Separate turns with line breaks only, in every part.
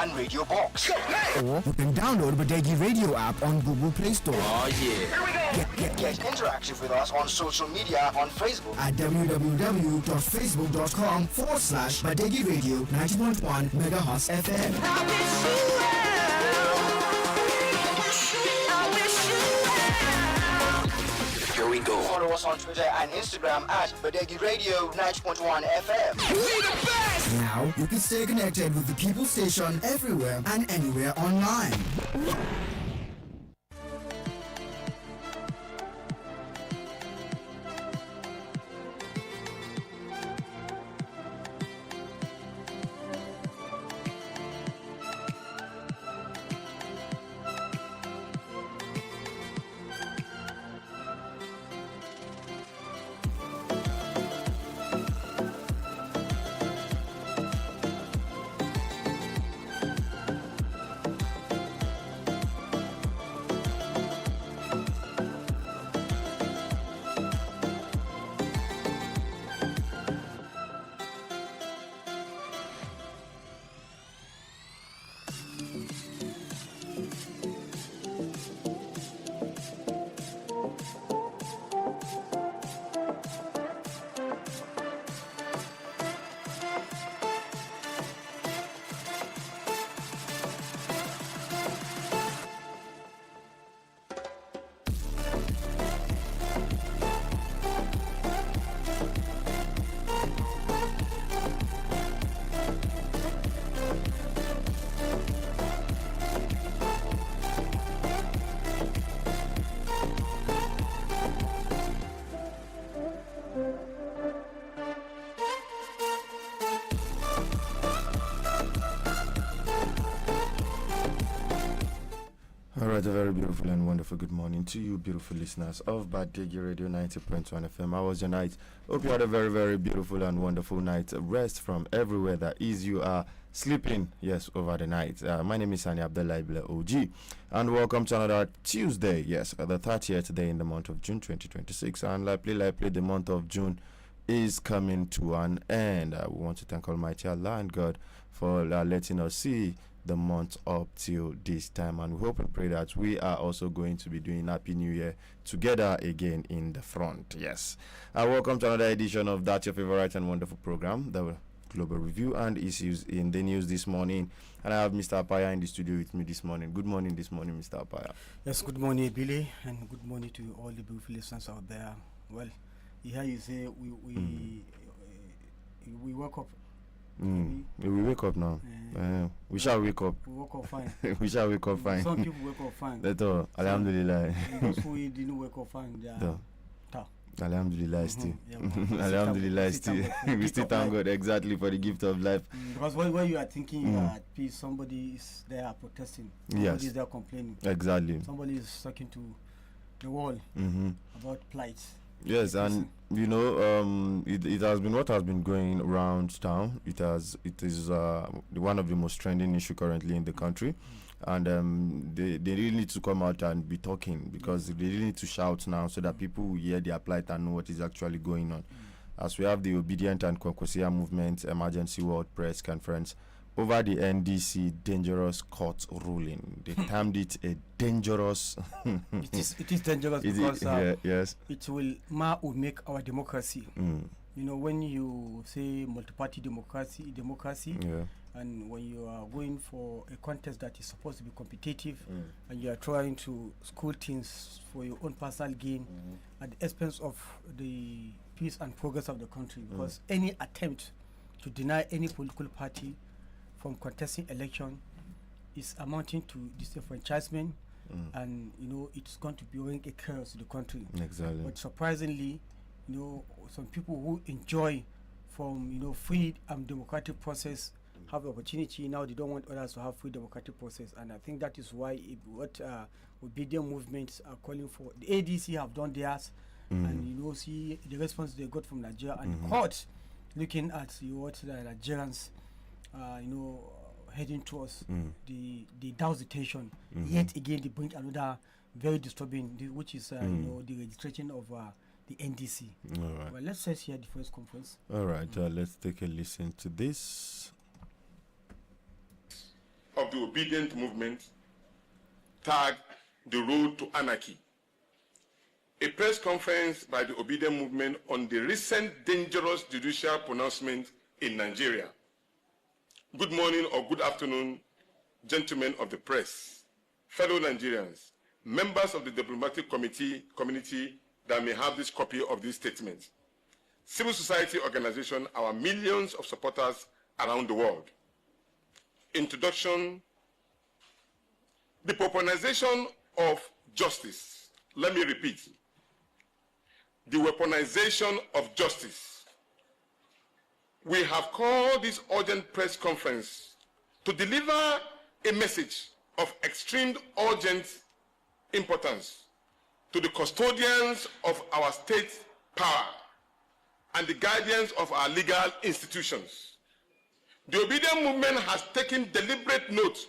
and Radio Box.
Or you can download Badeggi Radio app on Google Play Store.
Oh yeah. Here we go. Get interactive with us on social media on Facebook
at www.facebook.com/Badeggi Radio 90.1 MHz FM.
Here we go. Follow us on Twitter and Instagram at Badeggi Radio 90.1 FM. We the best!
Now you can stay connected with the People Station everywhere and anywhere online.
Alright, a very beautiful and wonderful good morning to you, beautiful listeners of Badeggi Radio 90.1 FM. How was your night? Hope you had a very, very beautiful and wonderful night. Rest from everywhere that is you are sleeping, yes, over the night. My name is Sani Abdullah Ibla OG, and welcome to another Tuesday, yes, the 30th day in the month of June 2026. And likely, the month of June is coming to an end. We want to thank Almighty Allah and God for letting us see the month up till this time, and we hope and pray that we are also going to be doing Happy New Year together again in the front. Yes, welcome to another edition of That Your Favorite and Wonderful Program, the Global Review and Issues in the News this morning. And I have Mr. Apaya in the studio with me this morning. Good morning this morning, Mr. Apaya.
Yes, good morning, Billy, and good morning to all the beautiful listeners out there. Well, here you say we woke up.
We wake up now. We shall wake up.
We woke up fine.
We shall wake up fine.
Some people wake up fine.
That's all. Alhamdulillah.
Those who didn't wake up fine, they are
Alhamdulillah still.
Yeah,
Alhamdulillah still. We still thank God exactly for the gift of life.
Because when you are thinking you are at peace, somebody is there protesting. Somebody is there complaining.
Exactly.
Somebody is talking to the wall about plight.
Yes, and you know, it has been what has been going around town. It is one of the most trending issue currently in the country, and they really need to come out and be talking, because they really need to shout now so that people will hear their plight and know what is actually going on. As we have the Obedient and Kwankwasia movement emergency world press conference over the NDC dangerous court ruling. They termed it a dangerous.
It is dangerous because
yes,
it will make our democracy. You know, when you say multi-party democracy, and when you are going for a contest that is supposed to be competitive, and you are trying to school things for your own personal gain at the expense of the peace and progress of the country, because any attempt to deny any political party from contesting election is amounting to disenfranchisement, and you know it's going to bring a chaos to the country.
Exactly.
But surprisingly, you know, some people who enjoy from free and democratic process have the opportunity. Now they don't want others to have free democratic process, and I think that is why what obedient movements are calling for. The ADC have done theirs, and see the response they got from Nigeria, and the court looking at what the Nigerians heading towards the douse the tension. Yet again they bring another very disturbing, which is the registration of the NDC.
All right.
Well, let's hear the first conference.
All right, let's take a listen to this.
of the Obedient Movement, tagged The Road to Anarchy, a press conference by the Obedient Movement on the recent dangerous judicial pronouncement in Nigeria. Good morning or good afternoon, gentlemen of the press, fellow Nigerians, members of the diplomatic community that may have this copy of this statement, civil society organization, our millions of supporters around the world. Introduction. The weaponization of justice. Let me repeat. The weaponization of justice. We have called this urgent press conference to deliver a message of extreme urgent importance to the custodians of our state power and the guardians of our legal institutions. The Obedient Movement has taken deliberate note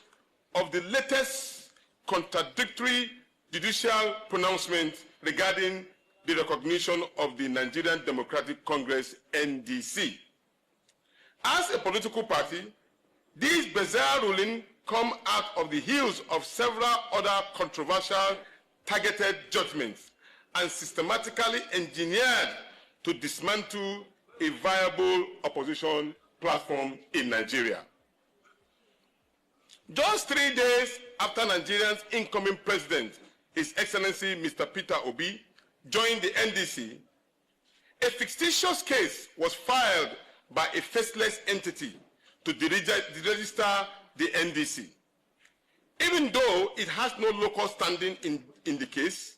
of the latest contradictory judicial pronouncement regarding the recognition of the Nigerian Democratic Congress, NDC. As a political party, these bizarre rulings come out of the heels of several other controversial targeted judgments and systematically engineered to dismantle a viable opposition platform in Nigeria. Just 3 days after Nigeria's incoming president, His Excellency Mr. Peter Obi, joined the NDC, a fictitious case was filed by a faceless entity to deregister the NDC. Even though it has no local standing in the case,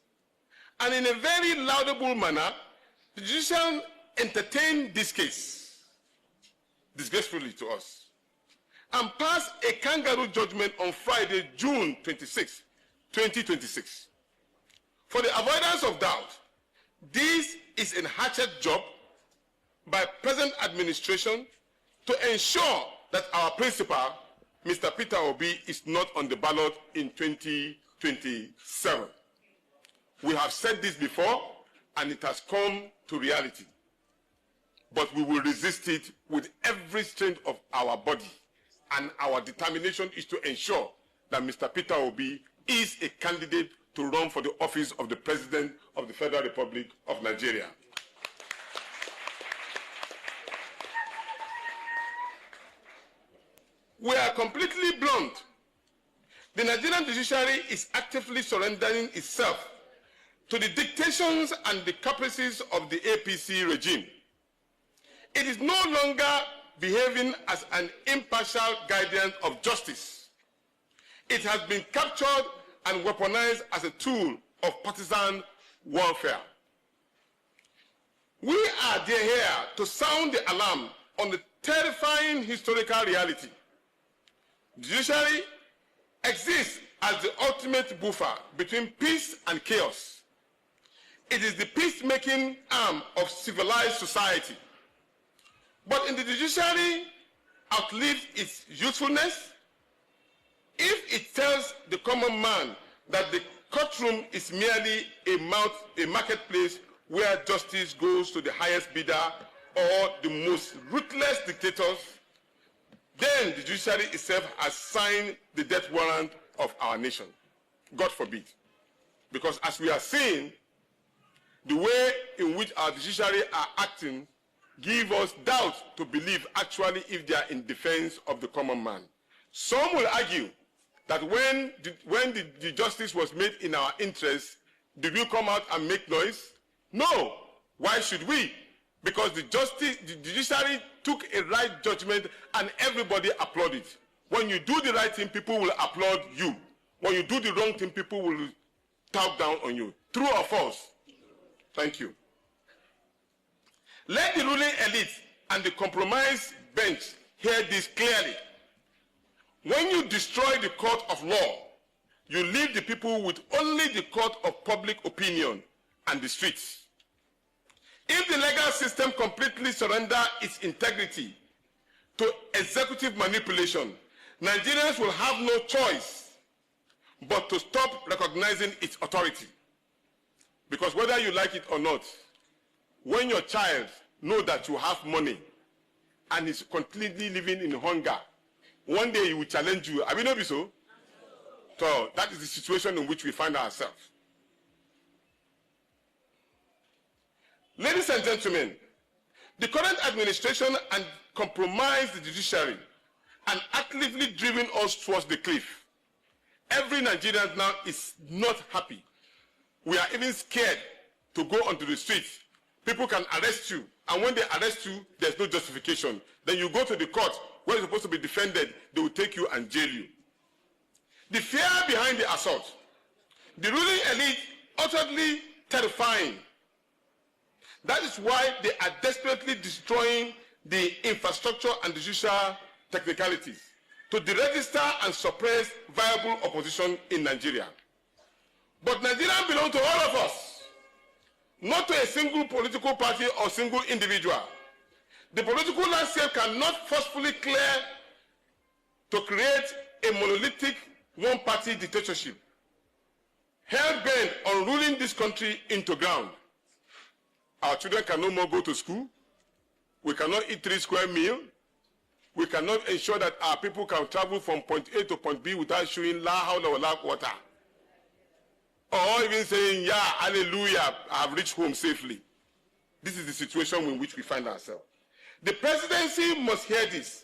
and in a very laudable manner, the judicial entertained this case, disgracefully to us, and passed a kangaroo judgment on Friday, June 26, 2026. For the avoidance of doubt, this is a hatchet job by present administration to ensure that our principal, Mr. Peter Obi, is not on the ballot in 2027. We have said this before, and it has come to reality. But we will resist it with every strength of our body, and our determination is to ensure that Mr. Peter Obi is a candidate to run for the office of the President of the Federal Republic of Nigeria. We are completely blunt. The Nigerian judiciary is actively surrendering itself to the dictations and the caprices of the APC regime. It is no longer behaving as an impartial guardian of justice. It has been captured and weaponized as a tool of partisan warfare. We are here to sound the alarm on the terrifying historical reality. The judiciary exists as the ultimate buffer between peace and chaos. It is the peacemaking arm of civilized society. But in the judiciary outlives its usefulness if it tells the common man that the courtroom is merely a marketplace where justice goes to the highest bidder or the most ruthless dictators. Then the judiciary itself has signed the death warrant of our nation. God forbid. Because as we are seeing, the way in which our judiciary are acting give us doubt to believe actually if they are in defense of the common man. Some will argue that when the justice was made in our interest, did we come out and make noise? No. Why should we? Because the judiciary took a right judgment and everybody applauded. When you do the right thing, people will applaud you. When you do the wrong thing, people will talk down on you. True or false? Thank you. Let the ruling elite and the compromise bench hear this clearly. When you destroy the court of law, you leave the people with only the court of public opinion and the streets. If the legal system completely surrenders its integrity to executive manipulation, Nigerians will have no choice but to stop recognizing its authority. Because whether you like it or not, when your child knows that you have money and is completely living in hunger, one day he will challenge you. Have you not been so? So that is the situation in which we find ourselves. Ladies and gentlemen, the current administration and compromised the judiciary and actively driven us towards the cliff. Every Nigerian now is not happy. We are even scared to go onto the streets. People can arrest you, and when they arrest you, there's no justification. Then you go to the court where you're supposed to be defended, they will take you and jail you. The fear behind the assault, the ruling elite, utterly terrifying. That is why they are desperately destroying the infrastructure and the judicial technicalities to deregister and suppress viable opposition in Nigeria. But Nigeria belongs to all of us, not to a single political party or single individual. The political landscape cannot forcefully clear to create a monolithic one-party dictatorship, hell-bent on ruling this country into ground. Our children can no more go to school. We cannot eat 3 square meals. We cannot ensure that our people can travel from point A to point B without showing la hawla wa la quwwata. Or even saying, yeah, hallelujah, I have reached home safely. This is the situation in which we find ourselves. The presidency must hear this.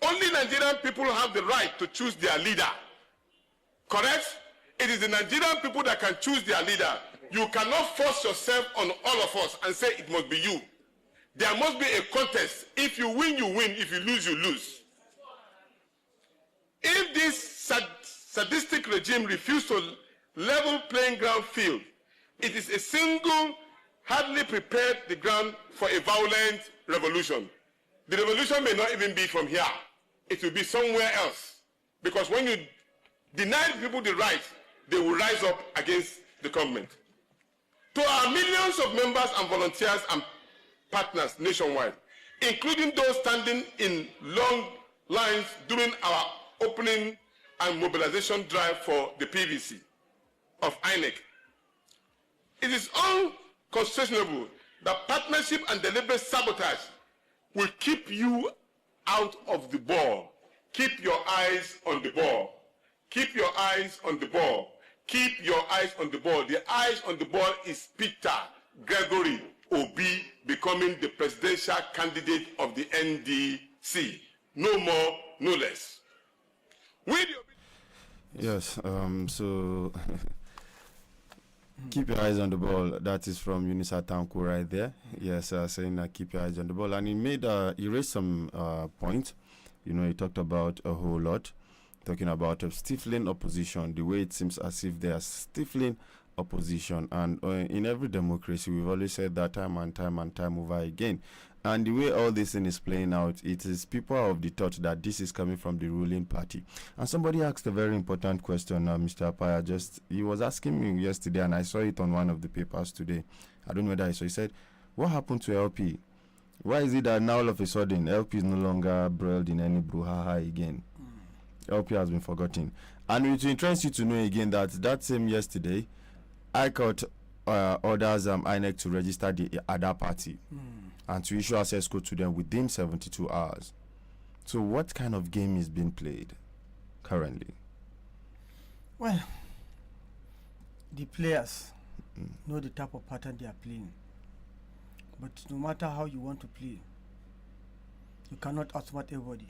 Only Nigerian people have the right to choose their leader. Correct? It is the Nigerian people that can choose their leader. You cannot force yourself on all of us and say it must be you. There must be a contest. If you win, you win. If you lose, you lose. If this sadistic regime refuses to level playing ground field, it is a single, hardly prepared the ground for a violent revolution. The revolution may not even be from here. It will be somewhere else. Because when you deny people the right, they will rise up against the government. To our millions of members and volunteers and partners nationwide, including those standing in long lines during our opening and mobilization drive for the PVC of INEC. It is unquestionable that partnership and deliberate sabotage will keep you out of the ball. Keep your eyes on the ball. Keep your eyes on the ball. Keep your eyes on the ball. The eyes on the ball is Peter Gregory Obi becoming the presidential candidate of the NDC. No more, no less.
Yes, so keep your eyes on the ball. That is from Unisa Tanku right there. Yes, saying that keep your eyes on the ball. And he raised some points. You know, he talked about a whole lot. Talking about a stifling opposition, the way it seems as if they are stifling opposition. And in every democracy, we've always said that time and time over again. And the way all this thing is playing out, it is people are of the thought that this is coming from the ruling party. And somebody asked a very important question, Mr. Apaya. He was asking me yesterday, and I saw it on one of the papers today. I don't know whether I saw. He said, what happened to LP? Why is it that now all of a sudden LP is no longer embroiled in any brouhaha again? LP has been forgotten. And it will interest you to know again that same yesterday, I got orders INEC to register the other party and to issue access code to them within 72 hours. So what kind of game is being played currently?
Well, the players know the type of pattern they are playing. But no matter how you want to play, you cannot outsmart everybody.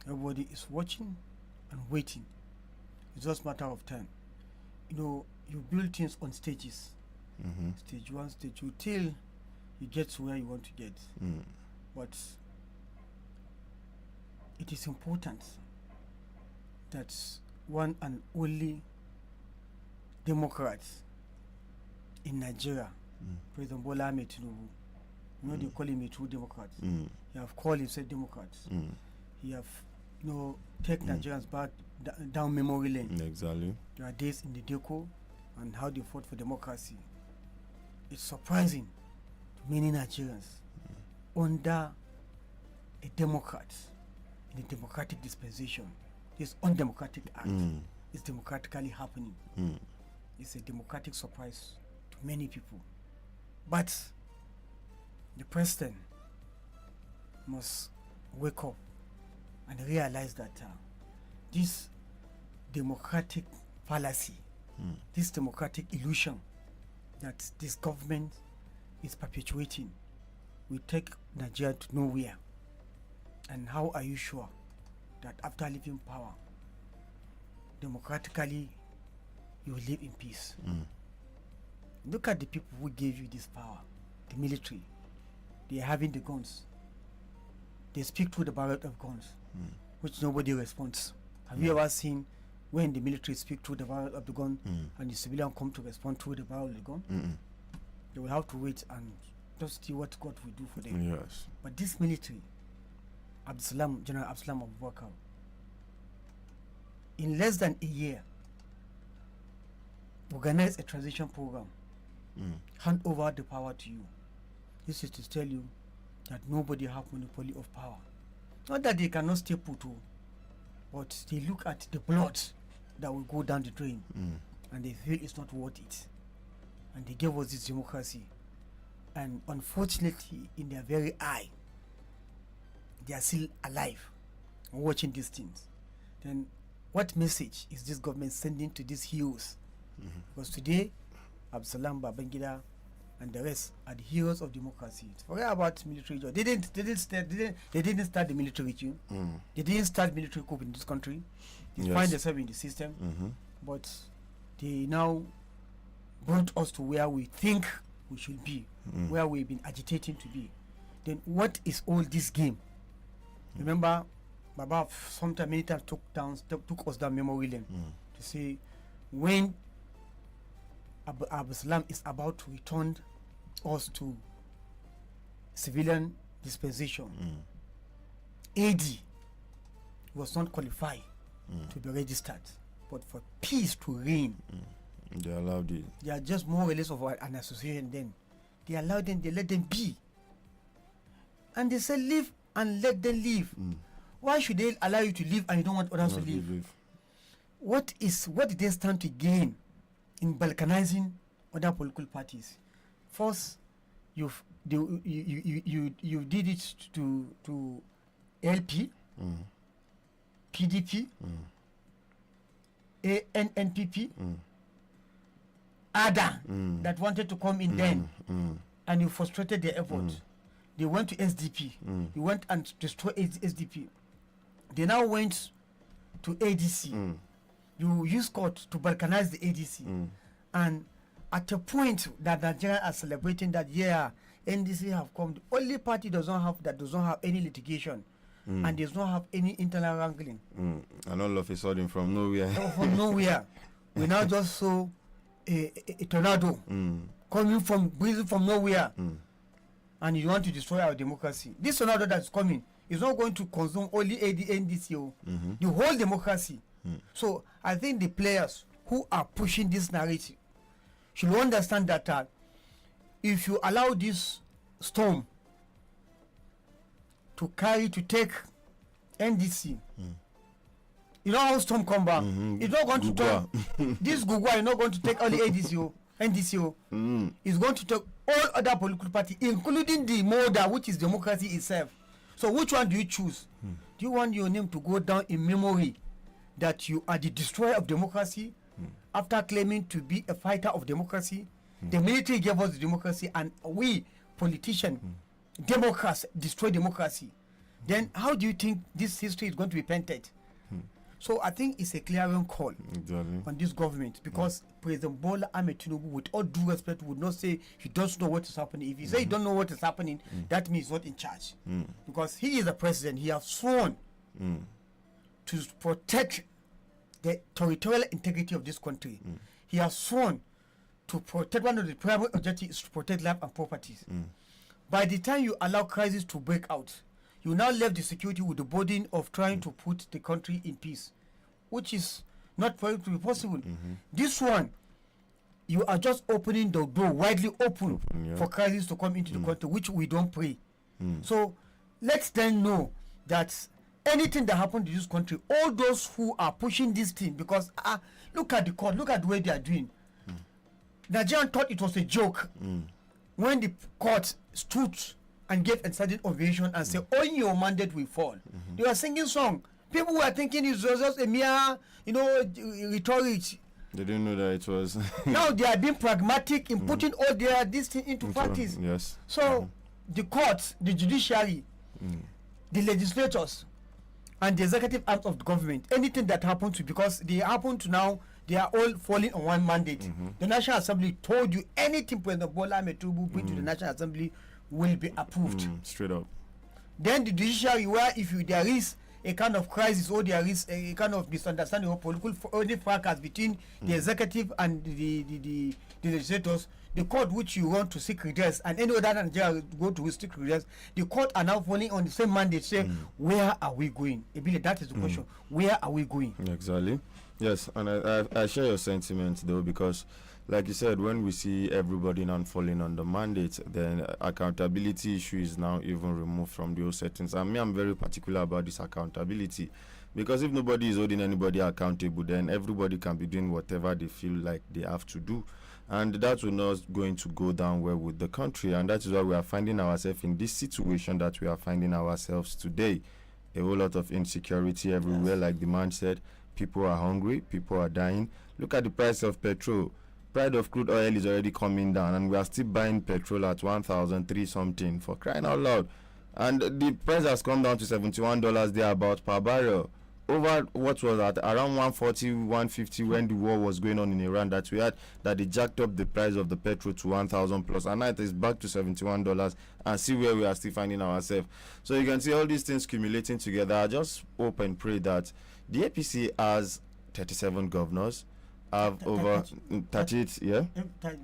Everybody is watching and waiting. It's just a matter of time. You know, you build things on stages. Stage 1, stage 2, till you get to where you want to get. But it is important that one and only Democrats in Nigeria, President Bola Ahmed Tinubu, you know, they call him a true Democrat. He have called himself Democrats. He have, you know, take Nigerians back down memory lane.
Exactly.
There are days in the DECO and how they fought for democracy. It's surprising to many Nigerians under a Democrat in a democratic dispensation. This undemocratic act is democratically happening. It's a democratic surprise to many people. But the president must wake up and realize that this democratic fallacy, this democratic illusion that this government is perpetuating will take Nigeria to nowhere. And how are you sure that after leaving power, democratically, you will live in peace? Look at the people who gave you this power, the military. They are having the guns. They speak through the barrel of guns, which nobody responds. Have you ever seen when the military speak through the barrel of the gun and the civilian come to respond through the barrel of the gun? They will have to wait and just see what God will do for them.
Yes.
But this military, General Absalam Abubakar, in less than a year, organize a transition program, hand over the power to you. This is to tell you that nobody have monopoly of power. Not that they cannot stay put, but they look at the blood that will go down the drain and they feel it's not worth it. And they gave us this democracy. And unfortunately, in their very eye, they are still alive watching these things. Then what message is this government sending to these heroes? Because today, Absalam, Babangida, and the rest are the heroes of democracy. Forget about military. They didn't start the military with you. They didn't start military coup in this country. They find themselves in the system, but they now brought us to where we think we should be, where we've been agitating to be. Then what is all this game? Remember, Baba sometime many times took us down memory lane to say when Absalam is about to return us to civilian dispensation, AD was not qualified to be registered, but for peace to reign,
they allowed it.
They are just more or less of an association. Then they allow them, they let them be, and they say live and let them live. Why should they allow you to live and you don't want others to live? What did they stand to gain in balkanizing other political parties? First, you did it to LP, PDP, NPP, ADA that wanted to come in then, and you frustrated their efforts. They went to SDP. You went and destroyed SDP. They now went to ADC. You use court to balkanize the ADC. And at a point that Nigeria are celebrating that, NDC have come, the only party does not have any litigation and does not have any internal wrangling.
And all of a sudden from nowhere.
From nowhere. We now just saw a tornado coming from nowhere. And you want to destroy our democracy. This tornado that's coming is not going to consume only NDC, the whole democracy. So I think the players who are pushing this narrative should understand that if you allow this storm to take NDC, you know how storm come back. It's not going to take this Gugwa is not going to take only NDC. Is going to take all other political parties, including the mother, which is democracy itself. So which one do you choose? Do you want your name to go down in memory that you are the destroyer of democracy after claiming to be a fighter of democracy? The military gave us the democracy, and we politicians, Democrats, destroy democracy. Then how do you think this history is going to be painted? So I think it's a clearing call on this government, because President Bola Ahmed Tinubu, with all due respect, would not say he doesn't know what is happening. If he say he don't know what is happening, that means he's not in charge. Because he is the president. He has sworn to protect the territorial integrity of this country. He has sworn to protect, one of the primary objectives is to protect life and properties. By the time you allow crisis to break out, you now left the security with the burden of trying to put the country in peace, which is not for it to be possible. This one, you are just opening the door widely open for crisis to come into the country, which we don't pray. So let them know that anything that happened to this country, all those who are pushing this thing, because look at the court, look at the way they are doing. Nigerian thought it was a joke when the court stood and gave a certain ovation and say, "On your mandate will fall." They were singing song. People were thinking it was just a mere, rhetoric.
They didn't know that it was.
Now they are being pragmatic in putting all this thing into practice.
Yes.
So the courts, the judiciary, the legislators, and the executive arm of the government, anything that happened to, because they happen to now, they are all falling on one mandate. The National Assembly told you anything President Bola Ahmed Tinubu bring to the National Assembly will be approved.
Straight up.
Then the judiciary, where if there is a kind of crisis or there is a kind of misunderstanding or political fracas between the executive and the legislators, the court which you want to seek redress and any other Nigeria go to seek redress, the court are now falling on the same mandate, say, where are we going? Ebile, that is the question. Where are we going?
Exactly. Yes, and I share your sentiments though, because like you said, when we see everybody now falling on the mandate, then accountability issue is now even removed from those settings. And me, I'm very particular about this accountability, because if nobody is holding anybody accountable, then everybody can be doing whatever they feel like they have to do. And that will not going to go down well with the country. And that is why we are finding ourselves in this situation that we are finding ourselves today. A whole lot of insecurity everywhere, like the man said. People are hungry, people are dying. Look at the price of petrol. Price of crude oil is already coming down, and we are still buying petrol at 1,003 something, for crying out loud. And the price has come down to $71 there about per barrel. Over what was at around 140, 150 when the war was going on in Iran, that we had, that they jacked up the price of the petrol to 1,000 plus, and now it is back to $71, and see where we are still finding ourselves. So you can see all these things accumulating together. I just hope and pray that the APC has 37 governors, have over 38,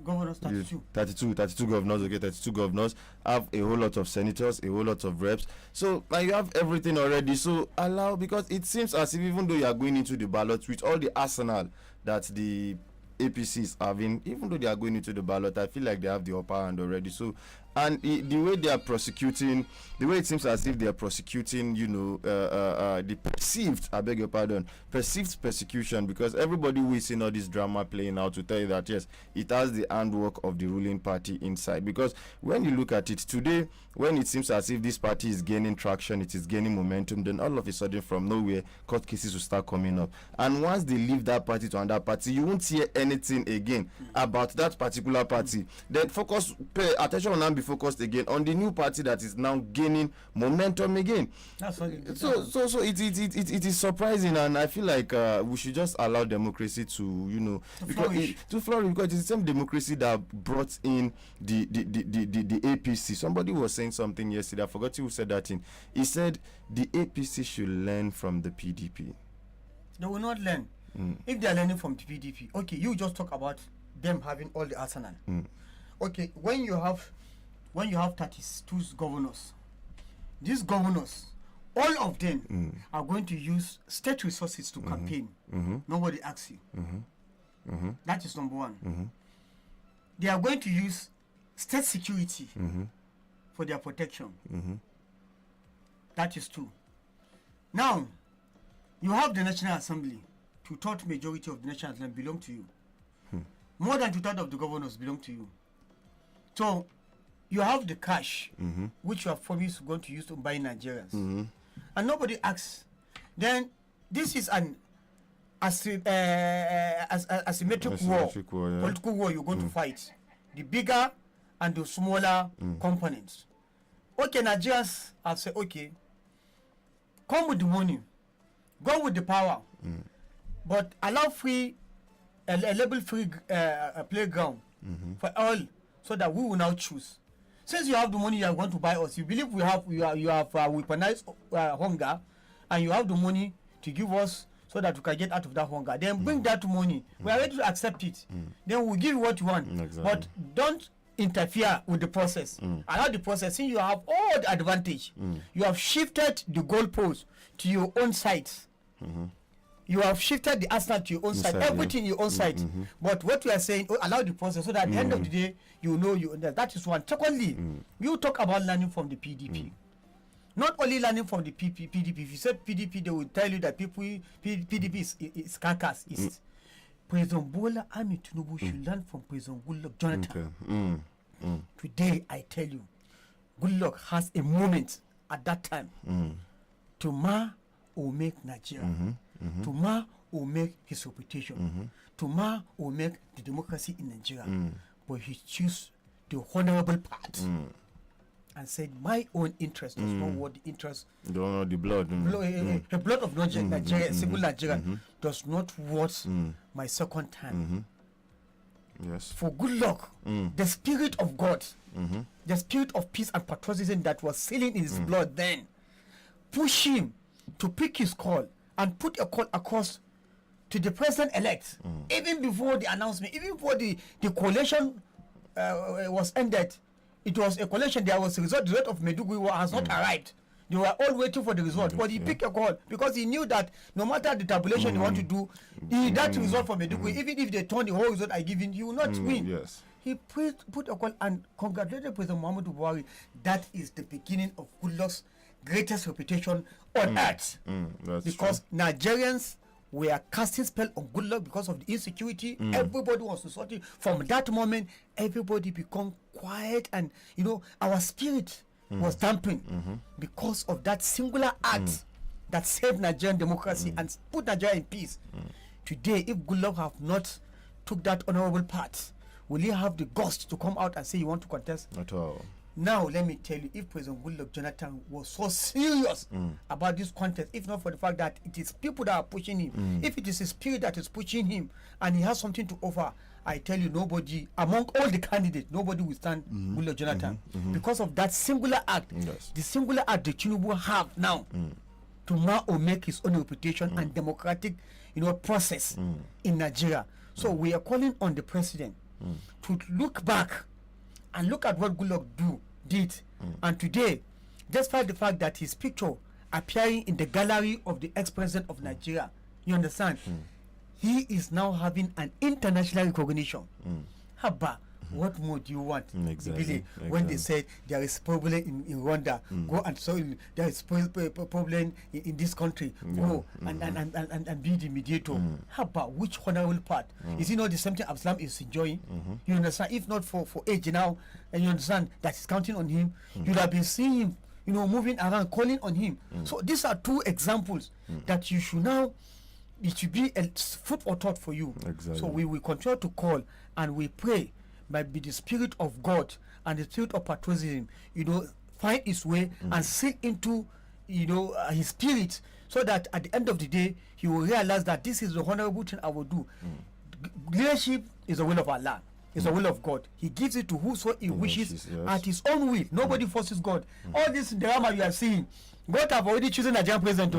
Governors 32.
32 governors, okay, 32 governors, have a whole lot of senators, a whole lot of reps. So now you have everything already. So allow, because it seems as if even though you are going into the ballot with all the arsenal that the APC is having, even though they are going into the ballot, I feel like they have the upper hand already. So, and the way they are prosecuting, the way it seems as if they are prosecuting, the perceived, I beg your pardon, perceived persecution, because everybody who is seeing all this drama playing out to tell you that yes, it has the handwork of the ruling party inside. Because when you look at it today, when it seems as if this party is gaining traction, it is gaining momentum, then all of a sudden from nowhere, court cases will start coming up. And once they leave that party to another party, you won't hear anything again about that particular party. Then pay attention will now be focused again on the new party that is now gaining momentum again.
That's what it is.
So it is surprising, and I feel like we should just allow democracy to flourish, because it's the same democracy that brought in the APC. Somebody was saying something yesterday, I forgot who said that thing. He said the APC should learn from the PDP.
They will not learn. If they are learning from the PDP, okay, you just talk about them having all the arsenal. Okay, when you have 32 governors, these governors, all of them are going to use state resources to campaign. Nobody asks you. That is number one. They are going to use state security for their protection. That is two. Now, you have the National Assembly. Two-thirds majority of the National Assembly belong to you. More than two-thirds of the governors belong to you. So, you have the cash, which you have promised going to use to buy Nigerians. And nobody asks. Then, this is an asymmetric war, political war you're going to fight. The bigger and the smaller components. Okay, Nigerians have said, okay, come with the money, go with the power, but allow free, a level free playground for all, so that we will now choose. Since you have the money, you are going to buy us. You believe you have weaponized hunger, and you have the money to give us so that we can get out of that hunger. Then bring that money. We are ready to accept it. Then we'll give you what you want.
Exactly.
But don't interfere with the process. Allow the process. Since you have all the advantage, you have shifted the goalpost to your own side. You have shifted the arsenal to your own side, everything your own side. But what we are saying, allow the process so that at the end of the day, that is one. Secondly, you talk about learning from the PDP. Not only learning from the PDP. If you said PDP, they will tell you that PDP is carcass. President Bola Ahmed Tinubu should learn from President Goodluck Jonathan. Today, I tell you, Goodluck has a moment at that time to mar or make Nigeria, to mar or make his reputation, to mar or make the democracy in Nigeria. But he chose the honorable part and said, my own interest does not what the interest.
Don't know the blood.
The blood of Nigeria, single Nigeria, does not worth my second time.
Yes.
For Goodluck, the spirit of God, the spirit of peace and patriotism that was sealing in his blood then, push him to pick his call and put a call across to the president-elect, even before the announcement, even before the coalition was ended. It was a coalition. There was a result. The result of Medugui has not arrived. They were all waiting for the result, but he picked a call because he knew that no matter the tabulation he want to do, that result for Medugui, even if they turn the whole result I give him, he will not win.
Yes.
He put a call and congratulated President Muhammadu Buhari. That is the beginning of Goodluck's greatest reputation on earth. Because true. Nigerians were casting spell on Goodluck because of the insecurity. Everybody was sorting. From that moment, everybody become quiet, and our spirit was dampened because of that singular act that saved Nigerian democracy and put Nigeria in peace. Today, if Goodluck have not took that honorable part, will he have the gust to come out and say you want to contest?
Not at all.
Now, let me tell you, if President Goodluck Jonathan was so serious about this contest, if not for the fact that it is people that are pushing him, if it is his spirit that is pushing him and he has something to offer, I tell you, nobody, among all the candidates, nobody will stand Goodluck Jonathan because of that singular act.
Yes.
The singular act the Tinubu have now to now make his own reputation and democratic, process in Nigeria. So we are calling on the president to look back and look at what Goodluck did. And today, despite the fact that his picture appearing in the gallery of the ex-president of Nigeria, you understand, he is now having an international recognition. Haba, what more do you want?
Exactly.
When they say there is problem in Rwanda, go and solve. There is problem in this country, go and be the mediator. Haba, which honorable part? Is it not the same thing Absalom is enjoying? You understand? If not for age now, and you understand that is counting on him, you'd have been seeing him, moving around, calling on him. So these are two examples that you should now. It should be a food for thought for you.
Exactly.
So we will continue to call and we pray by the spirit of God and the spirit of patriotism, find its way and sink into, his spirit, so that at the end of the day, he will realize that this is the honorable thing I will do. Leadership is the will of Allah. It's the will of God. He gives it to whoso he wishes at his own will. Nobody forces God. All this drama you are seeing, God have already chosen Nigerian president.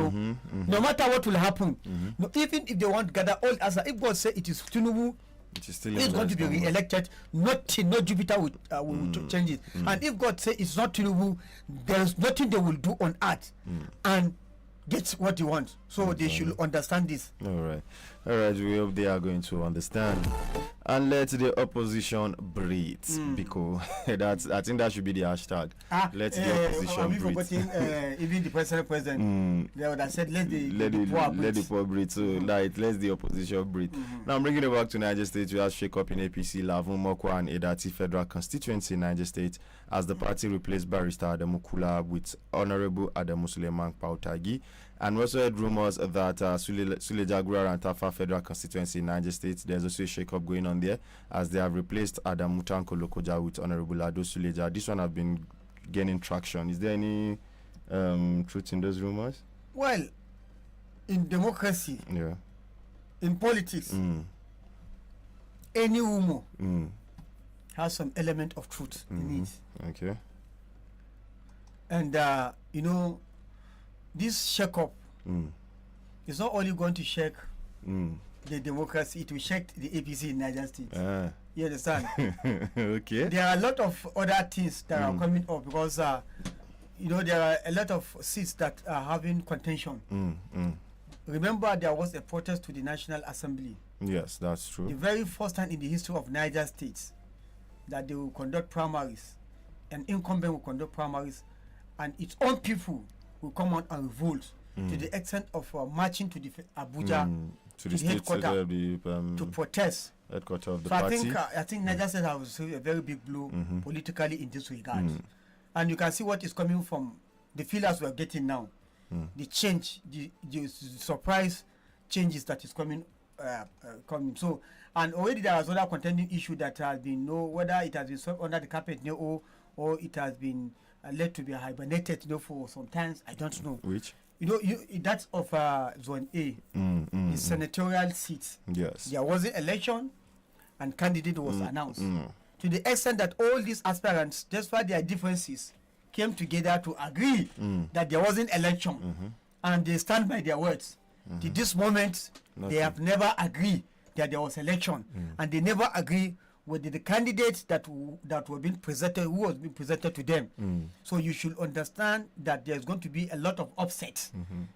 No matter what will happen, no, even if they want to gather all answer, if God say it is Tinubu, it's going to be re-elected. No Jupiter will change it. And if God say it's not Tinubu, there is nothing they will do on earth and get what they want. So they should understand this.
All right. We hope they are going to understand and let the opposition breathe. Because I think that should be the hashtag. Let the opposition breathe.
Even the president, they would have said let the
poor breathe. So let the opposition breathe. Now I'm bringing it back to Niger State. We have shake up in APC, Lavun Mokwa and Edati Federal Constituency in Niger State as the party replaced Barrister Adamu Kula with Honorable Adamu Suleiman Pautagi. And we also heard rumors that Suleja Gurara and Tafa Federal Constituency in Niger State, there's also a shake-up going on there as they have replaced Adam Mutanko Lokoja with Honorable Ado Suleja. This one have been gaining traction. Is there any truth in those rumors?
Well, in democracy, in politics, any rumor has some element of truth in it.
Okay.
And this shake-up is not only going to shake the democracy, it will shake the APC in Niger State. You understand?
Okay.
There are a lot of other things that are coming up because, there are a lot of seats that are having contention. Remember, there was a protest to the National Assembly.
Yes, that's true.
The very first time in the history of Niger State that they will conduct primaries. An incumbent will conduct primaries, and its own people will come out and revolt to the extent of marching to the Abuja,
to the
headquarters, to protest.
Headquarters of the
so
party.
I think Niger State has received a very big blow politically in this regard. And you can see what is coming from the feelers we are getting now. The change, the surprise changes that is coming. So, and already there was other contending issue that has been whether it has been swept under the carpet or it has been led to be hibernated for some times. I don't know.
Which?
That's of Zone A, the senatorial seats.
Yes.
There was an election and candidate was announced. To the extent that all these aspirants, despite their differences, came together to agree that there was an election and they stand by their words. To this moment, they have never agreed that there was election and they never agree with the candidates that were being presented, who was being presented to them. So you should understand that there's going to be a lot of upset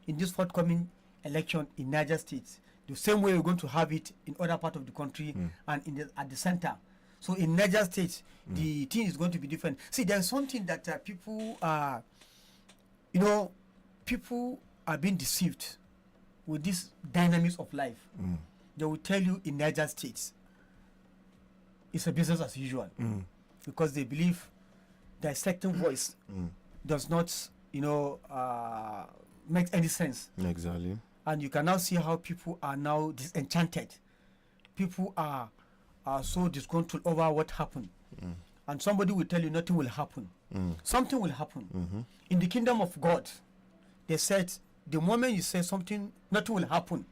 in this forthcoming election in Niger State. The same way we're going to have it in other parts of the country and at the center. So in Niger State, the thing is going to be different. See, there's something that people are being deceived with this dynamics of life. They will tell you in Niger State, it's a business as usual because they believe their second voice does not, make any sense.
Exactly.
And you can now see how people are now disenchanted. People are so disgruntled over what happened. And somebody will tell you nothing will happen. Something will happen. In the kingdom of God, they said, the moment you say something, nothing will happen.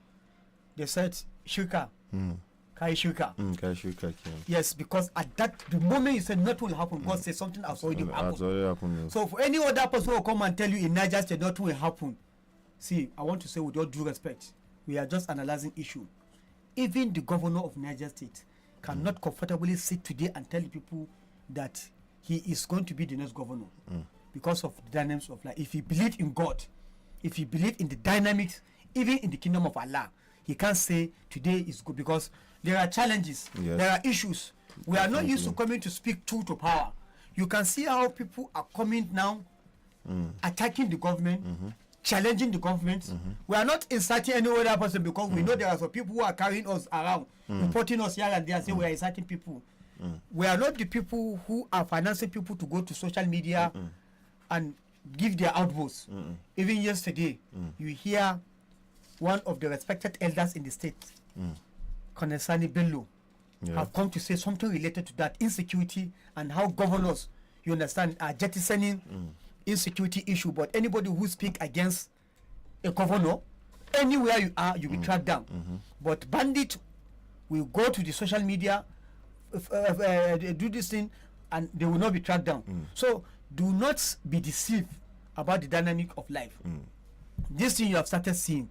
They said, shirka. Kai shirka. Yes, because at the moment you said nothing will happen, God says something has already happened. So for any other person who will come and tell you in Niger State nothing will happen, see, I want to say with all due respect, we are just analyzing issue. Even the governor of Niger State cannot comfortably sit today and tell people that he is going to be the next governor because of the dynamics of life. If he believed in God, if he believed in the dynamics, even in the kingdom of Allah, he can't say today is good because there are challenges, there are issues. We are not used to coming to speak truth to power. You can see how people are coming now, attacking the government, challenging the government. We are not inciting any other person because we know there are some people who are carrying us around, reporting us here and there, saying we are inciting people. We are not the people who are financing people to go to social media and give their outbursts. Even yesterday, you hear one of the respected elders in the state, Konesani Bello, have come to say something related to that insecurity and how governors, you understand, are jettisoning insecurity issue. But anybody who speak against a governor, anywhere you are, you'll be tracked down. But bandit will go to the social media, do this thing, and they will not be tracked down. So do not be deceived about the dynamic of life. This thing you have started seeing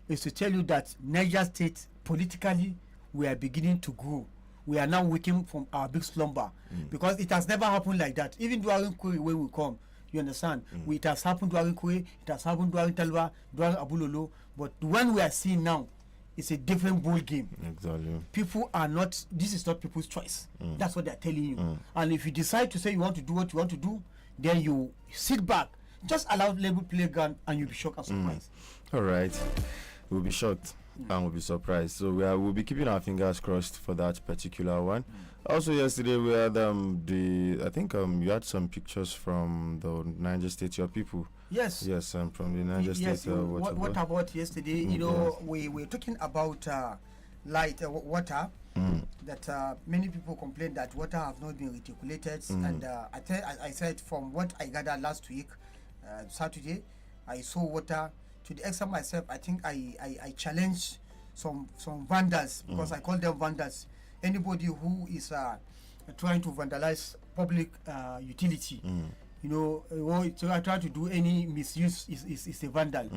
is to tell you that Niger State politically we are beginning to grow. We are now waking from our big slumber because it has never happened like that. Even during Kuri when we come, you understand, it has happened during Kuri, it has happened during Talwa, during Abulolo, but the one we are seeing now is a different ball game. Exactly. People are not, this is not people's choice. That's what they are telling you. And if you decide to say you want to do what you want to do, then you sit back, just allow level playground and you'll be shocked and surprised.
All right. We'll be shocked and we'll be surprised. So we'll be keeping our fingers crossed for that particular one. Also, yesterday we had I think you had some pictures from the Niger State, your people.
Yes.
Yes, from the Niger State.
What about yesterday? We were talking about water. That many people complain that water have not been reticulated, and I said from what I gathered last week, Saturday, I saw water. To the extent myself, I think I challenged some vandals because I call them vandals. Anybody who is trying to vandalize public utility, try to do any misuse is a vandal.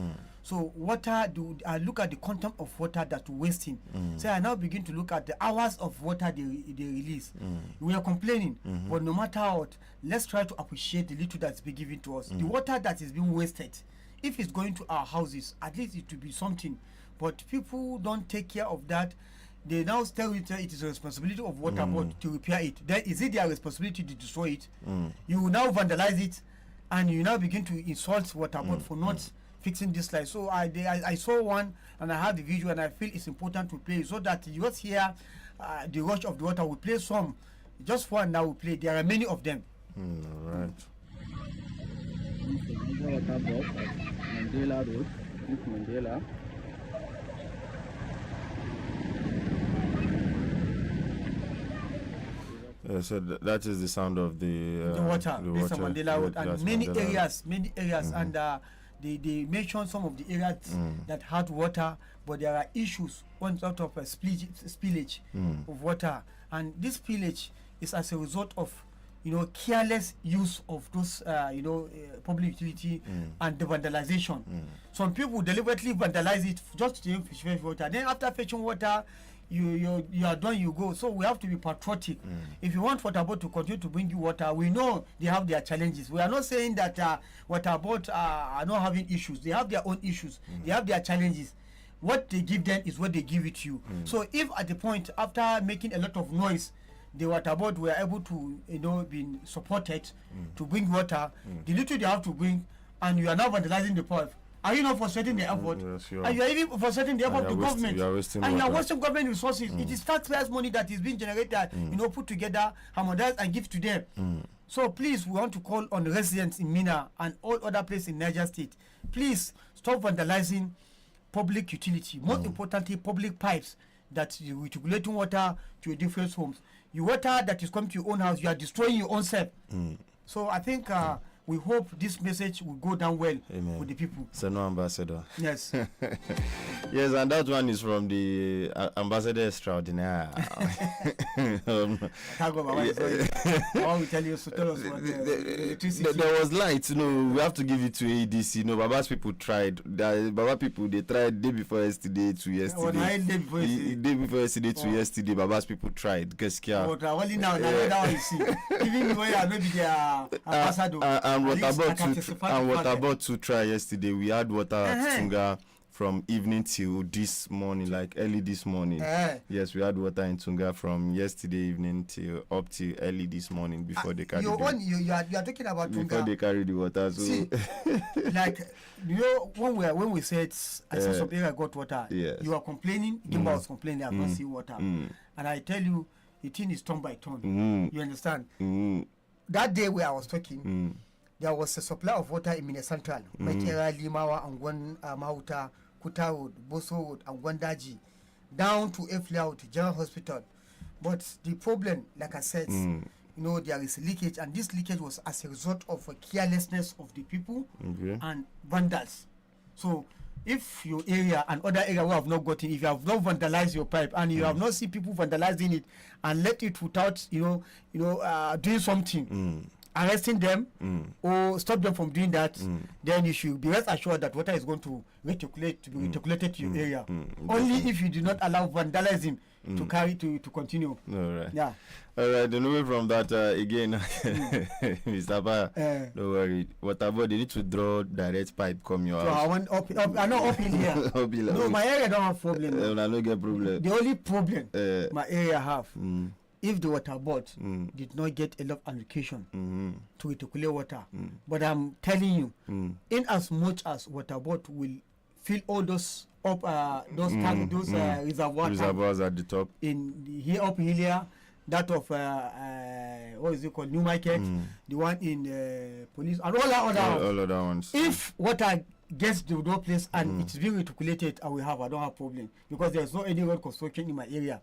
So water, I look at the content of water that we're wasting. So I now begin to look at the hours of water they release. We are complaining, but no matter what, let's try to appreciate the little that's been given to us. The water that is being wasted, if it's going to our houses, at least it will be something. But people don't take care of that. They now tell it is a responsibility of water board to repair it. Then is it their responsibility to destroy it? You will now vandalize it, and you now begin to insult water board for not fixing this line. So I saw one, and I had the video, and I feel it's important to play so that you just hear the rush of the water. We play some, just one now we play. There are many of them.
All right.
water box at Mandela Road, East Mandela.
So that is the sound of the
water.
The
This is
water.
Mandela Road, and many areas,
Mm-hmm.
and they mentioned some of the areas that had water, but there are issues, one sort of a spillage of water, and this spillage is as a result of careless use of those public utility and the vandalization. Some people deliberately vandalize it just to fetch water. Then after fetching water, you are done, you go. So we have to be patriotic. If you want water board to continue to bring you water, we know they have their challenges. We are not saying that water board are not having issues. They have their own issues. They have their challenges. What they give them is what they give it to you. So if at the point after making a lot of noise, the water board were able to be supported to bring water, the little they have to bring, and you are now vandalizing the pipe. Are you not frustrating the effort?
Yes, you are.
And you are even frustrating the effort to government.
You are wasting
and you are
water.
wasting government resources. It is taxpayers' money that is being generated, put together, harmonized, and give to them. So please, we want to call on residents in Mina and all other places in Niger State. Please stop vandalizing public utility. Most importantly, public pipes that you regulating water to your different homes. Your water that is coming to your own house, you are destroying your own self. So I think we hope this message will go down well with the people.
So no ambassador.
Yes.
Yes, and that one is from the ambassador extraordinaire.
Can't go, Baba. I will tell you, so tell us what the electricity.
There was light, we have to give it to ADC. Baba's people tried. Baba people, they tried day before yesterday to yesterday. Day before yesterday to yesterday, Baba's people tried. Gaskia.
Only now you see. Even the way I maybe their ambassador.
And what about to try yesterday? We had water at Tunga from evening till this morning, like early this morning. Yes, we had water in Tunga from yesterday evening till up till early this morning before they carried
you are talking about Tunga.
Before they carry the water. So
see, like when we said I said some area got water,
yes.
You are complaining, Gimba was complaining, I have not seen water. And I tell you, the thing is turn by turn. You understand? That day where I was talking, there was a supply of water in Mina Central, Makera, Limawa, Angwan, Mahuta, Kuta Road, Boso Road, Angwan Daji, down to Eflaut General Hospital. But the problem, like I said, there is leakage, and this leakage was as a result of a carelessness of the people and vandals. So if your area and other area who have not gotten, if you have not vandalized your pipe and you have not seen people vandalizing it and let it without doing something, arresting them or stop them from doing that, then you should be rest assured that water is going to reticulate to be reticulated to your area. Only if you do not allow vandalism to continue.
All right.
Yeah.
All right. Then away from that again, Mr. Ba, don't worry. Whatever they need to draw direct pipe come your
So
house.
I want I know up in here. No, my area don't have problem.
I don't get problem.
The only problem my area have. If the water board did not get enough allocation to reticulate water, but I'm telling you, in as much as water board will fill all those reservoirs
at the top
in here up here, that of what is it called, New Market, the one in police, and all other
ones.
If water gets to the place and it's being reticulated, I don't have problem because there's no any road construction in my area.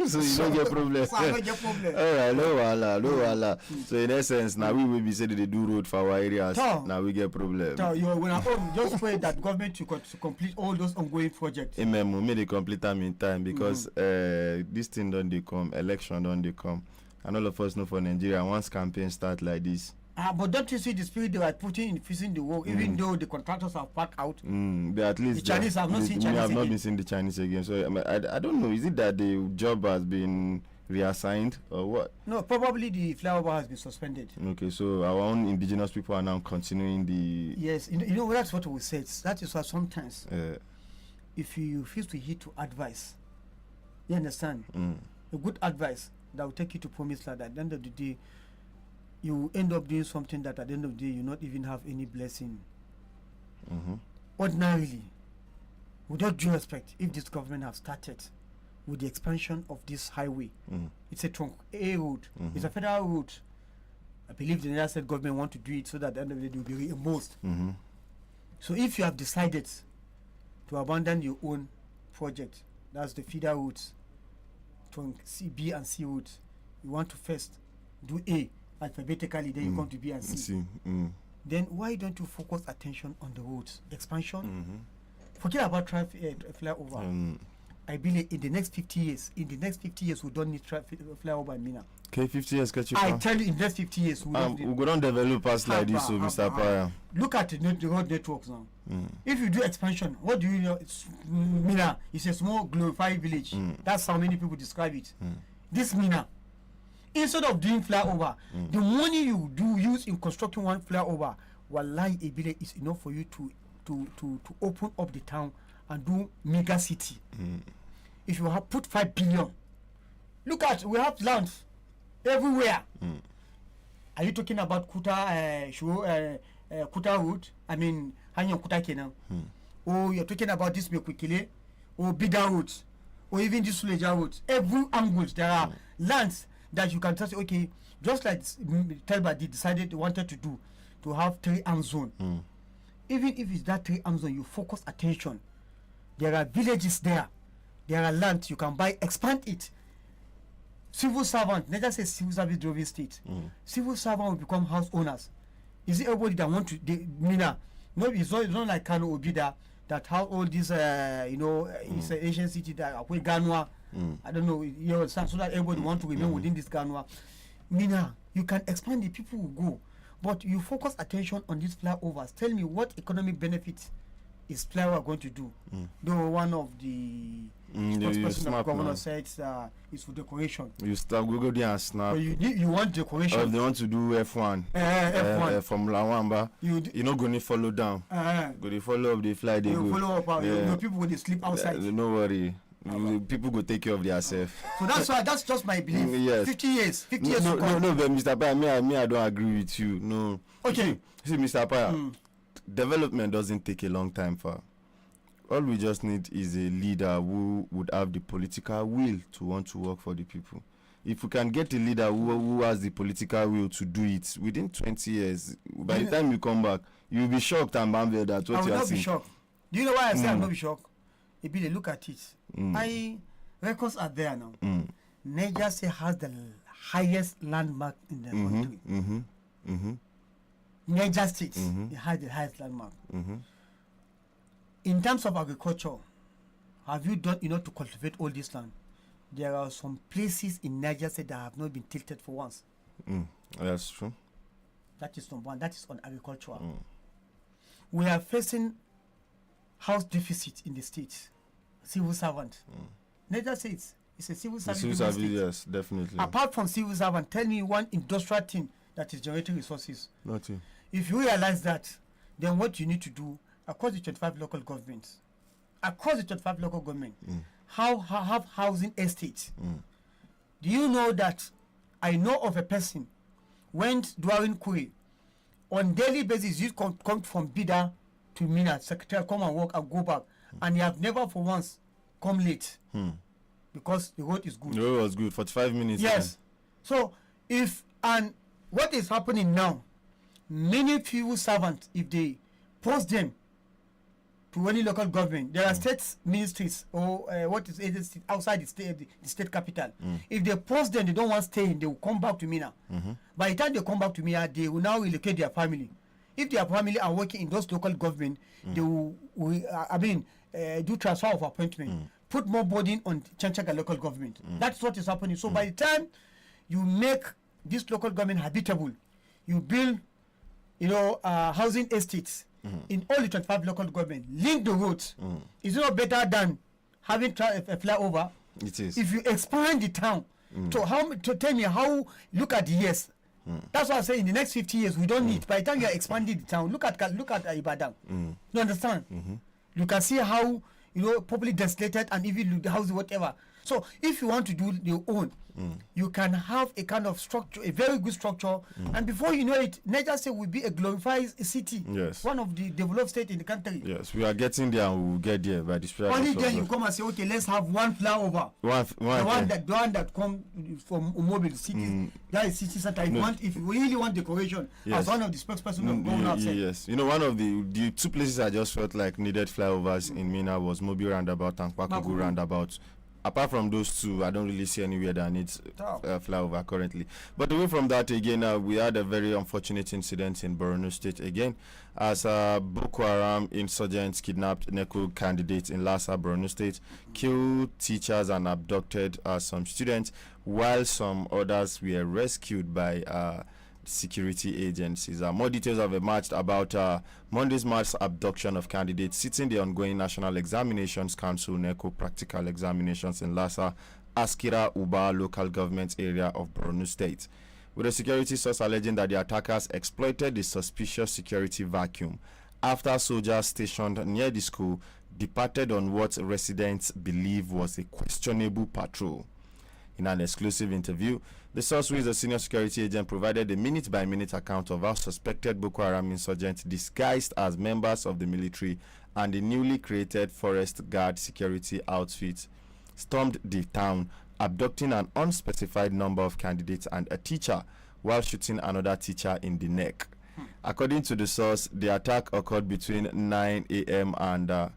So you don't get problem.
So I don't get problem.
All right, no wala. So in essence, now we will be saying they do road for our areas. Now we get problem.
So when I just pray that government to complete all those ongoing projects.
Amen. May they complete them in time because this thing don't they come, election don't they come, and all of us know for Nigeria once campaign start like this.
But don't you see the spirit they were putting in fixing the work, even though the contractors have packed out?
They at least
the Chinese have not seen Chinese again.
have not been seeing the Chinese again. So I don't know. Is it that the job has been reassigned or what?
No, probably the flyover has been suspended.
Okay, so our own indigenous people are now continuing the.
Yes, that's what we said. That is why sometimes, if you refuse to hear to advice, you understand, a good advice that will take you to promised land. At the end of the day, you end up doing something that at the end of the day you not even have any blessing. Ordinarily, without due respect, if this government have started with the expansion of this highway, it's a trunk A road, it's a federal road, I believe the Niger State government want to do it so that at the end of the day they will be reimbursed.
Mm-hmm.
So if you have decided to abandon your own project, that's the feeder routes, to B and C routes, you want to first do A alphabetically, then you come to B and C. Then why don't you focus attention on the roads expansion? Forget about flyover. I believe in the next 50 years, we don't need flyover in Mina.
Okay, 50 years, catch you.
I tell you, in the next 50 years, we
don't develop us like this, so Mr. Paya.
Look at the road networks now. If you do expansion, what do you know? Mina is a small glorified village. That's how many people describe it. This Mina, instead of doing flyover, the money you do use in constructing one flyover, wallahi, a village is enough for you to open up the town and do mega city. If you have put 5 billion, look at, we have lands everywhere. Are you talking about Kuta route? I mean, Hanyan Kuta Kenan. Or you're talking about this Mekwikile, or Bida route, or even this Suleja route. Every angle, there are lands that you can just say, okay, just like Telba decided wanted to do, to have 3-arm zone. Even if it's that 3-arm zone, you focus attention. There are villages there. There are lands you can buy, expand it. Civil servant, let us say civil service driven state. Civil servant will become house owners. Is it everybody that want to, Mina? No, it's not like Kano Obida that how all this, it's an Asian city that we Ganwa. I don't know, so that everybody want to remain within this Ganwa. Mina, you can expand it, people will go. But you focus attention on these flyovers. Tell me what economic benefits is flyover going to do? Though one of the spokesperson of the governor said it's for decoration.
You start Google there and snap.
But you want decoration.
Or if they want to do F1,
F1.
Formula 1, but you're not going to follow down. Go to follow up, they fly, they go.
Follow up, people will sleep outside.
No worry. People go take care of themselves.
So that's why, that's just my belief.
Yes.
50 years
No,
to come.
no, but Mr. Paya, me, I don't agree with you. No.
Okay.
See, Mr. Paya, development doesn't take a long time for. All we just need is a leader who would have the political will to want to work for the people. If we can get a leader who has the political will to do it within 20 years, by the time you come back, you'll be shocked and bambled at what you are seeing. I will not be shocked.
Do you know why I say I'm not be shocked? Maybe look at it. Records are there now. Niger State has the highest landmark in the country. Niger State has the highest landmark. In terms of agriculture, have you done enough to cultivate all this land? There are some places in Niger State that have not been tilted for once.
That's true.
That is number one. That is on agriculture. We are facing house deficit in the state. Civil servant. Niger State is a civil service.
Civil service, yes, definitely.
Apart from civil servant, tell me one industrial thing that is generating resources.
Nothing.
If you realize that, then what you need to do across the 25 local governments, have housing estates. Do you know that I know of a person went during Kwe on daily basis, you come from Bida to Mina, secretary, come and work and go back, and you have never for once come late because the road is good.
The road was good, 45 minutes.
Yes. So and what is happening now, many civil servants, if they post them to any local government, there are state ministries or what is agency outside the state capital. If they post them, they don't want to stay in, they will come back to Mina. By the time they come back to Mina, they will now relocate their family. If their family are working in those local government, they will do transfer of appointment, put more burden on Chanchaga local government. That's what is happening. So by the time you make this local government habitable, you build, housing estates in all the 25 local government, link the roads. Is it not better than having a flyover?
It is.
If you expand the town, to tell me how, look at the years. That's why I say in the next 50 years we don't need. By the time you are expanding the town, look at Ibadan. You understand? You can see how properly desolated and even the house whatever. So if you want to do your own, you can have a kind of structure, a very good structure, and before you know it, Niger State will be a glorified city.
Yes.
One of the developed states in the country.
Yes, we are getting there and we will get there by the spirit
Only
of
then you
God.
come and say, okay, let's have one flyover. The one that come from Mobile City, that is city center. If you really want decoration, as one of the spokesperson of government said.
Yes, one of the two places I just felt like needed flyovers in Mina was Mobile Roundabout and Kwakugu Roundabout. Apart from those two, I don't really see anywhere that needs flyover currently. But away from that, again, we had a very unfortunate incident in Borno State again, as Boko Haram insurgents kidnapped NECO candidates in Lassa, Borno State, killed teachers and abducted some students, while some others were rescued by security agencies. More details have emerged about Monday's mass abduction of candidates sitting the ongoing National Examinations Council NECO practical examinations in Lassa, Askira Uba local government area of Borno State, with a security source alleging that the attackers exploited the suspicious security vacuum after soldiers stationed near the school departed on what residents believe was a questionable patrol. In an exclusive interview, the source, who is a senior security agent, provided a minute-by-minute account of how suspected Boko Haram insurgents disguised as members of the military and the newly created Forest Guard security outfit stormed the town, abducting an unspecified number of candidates and a teacher while shooting another teacher in the neck. According to the source, the attack occurred between 9 a.m. and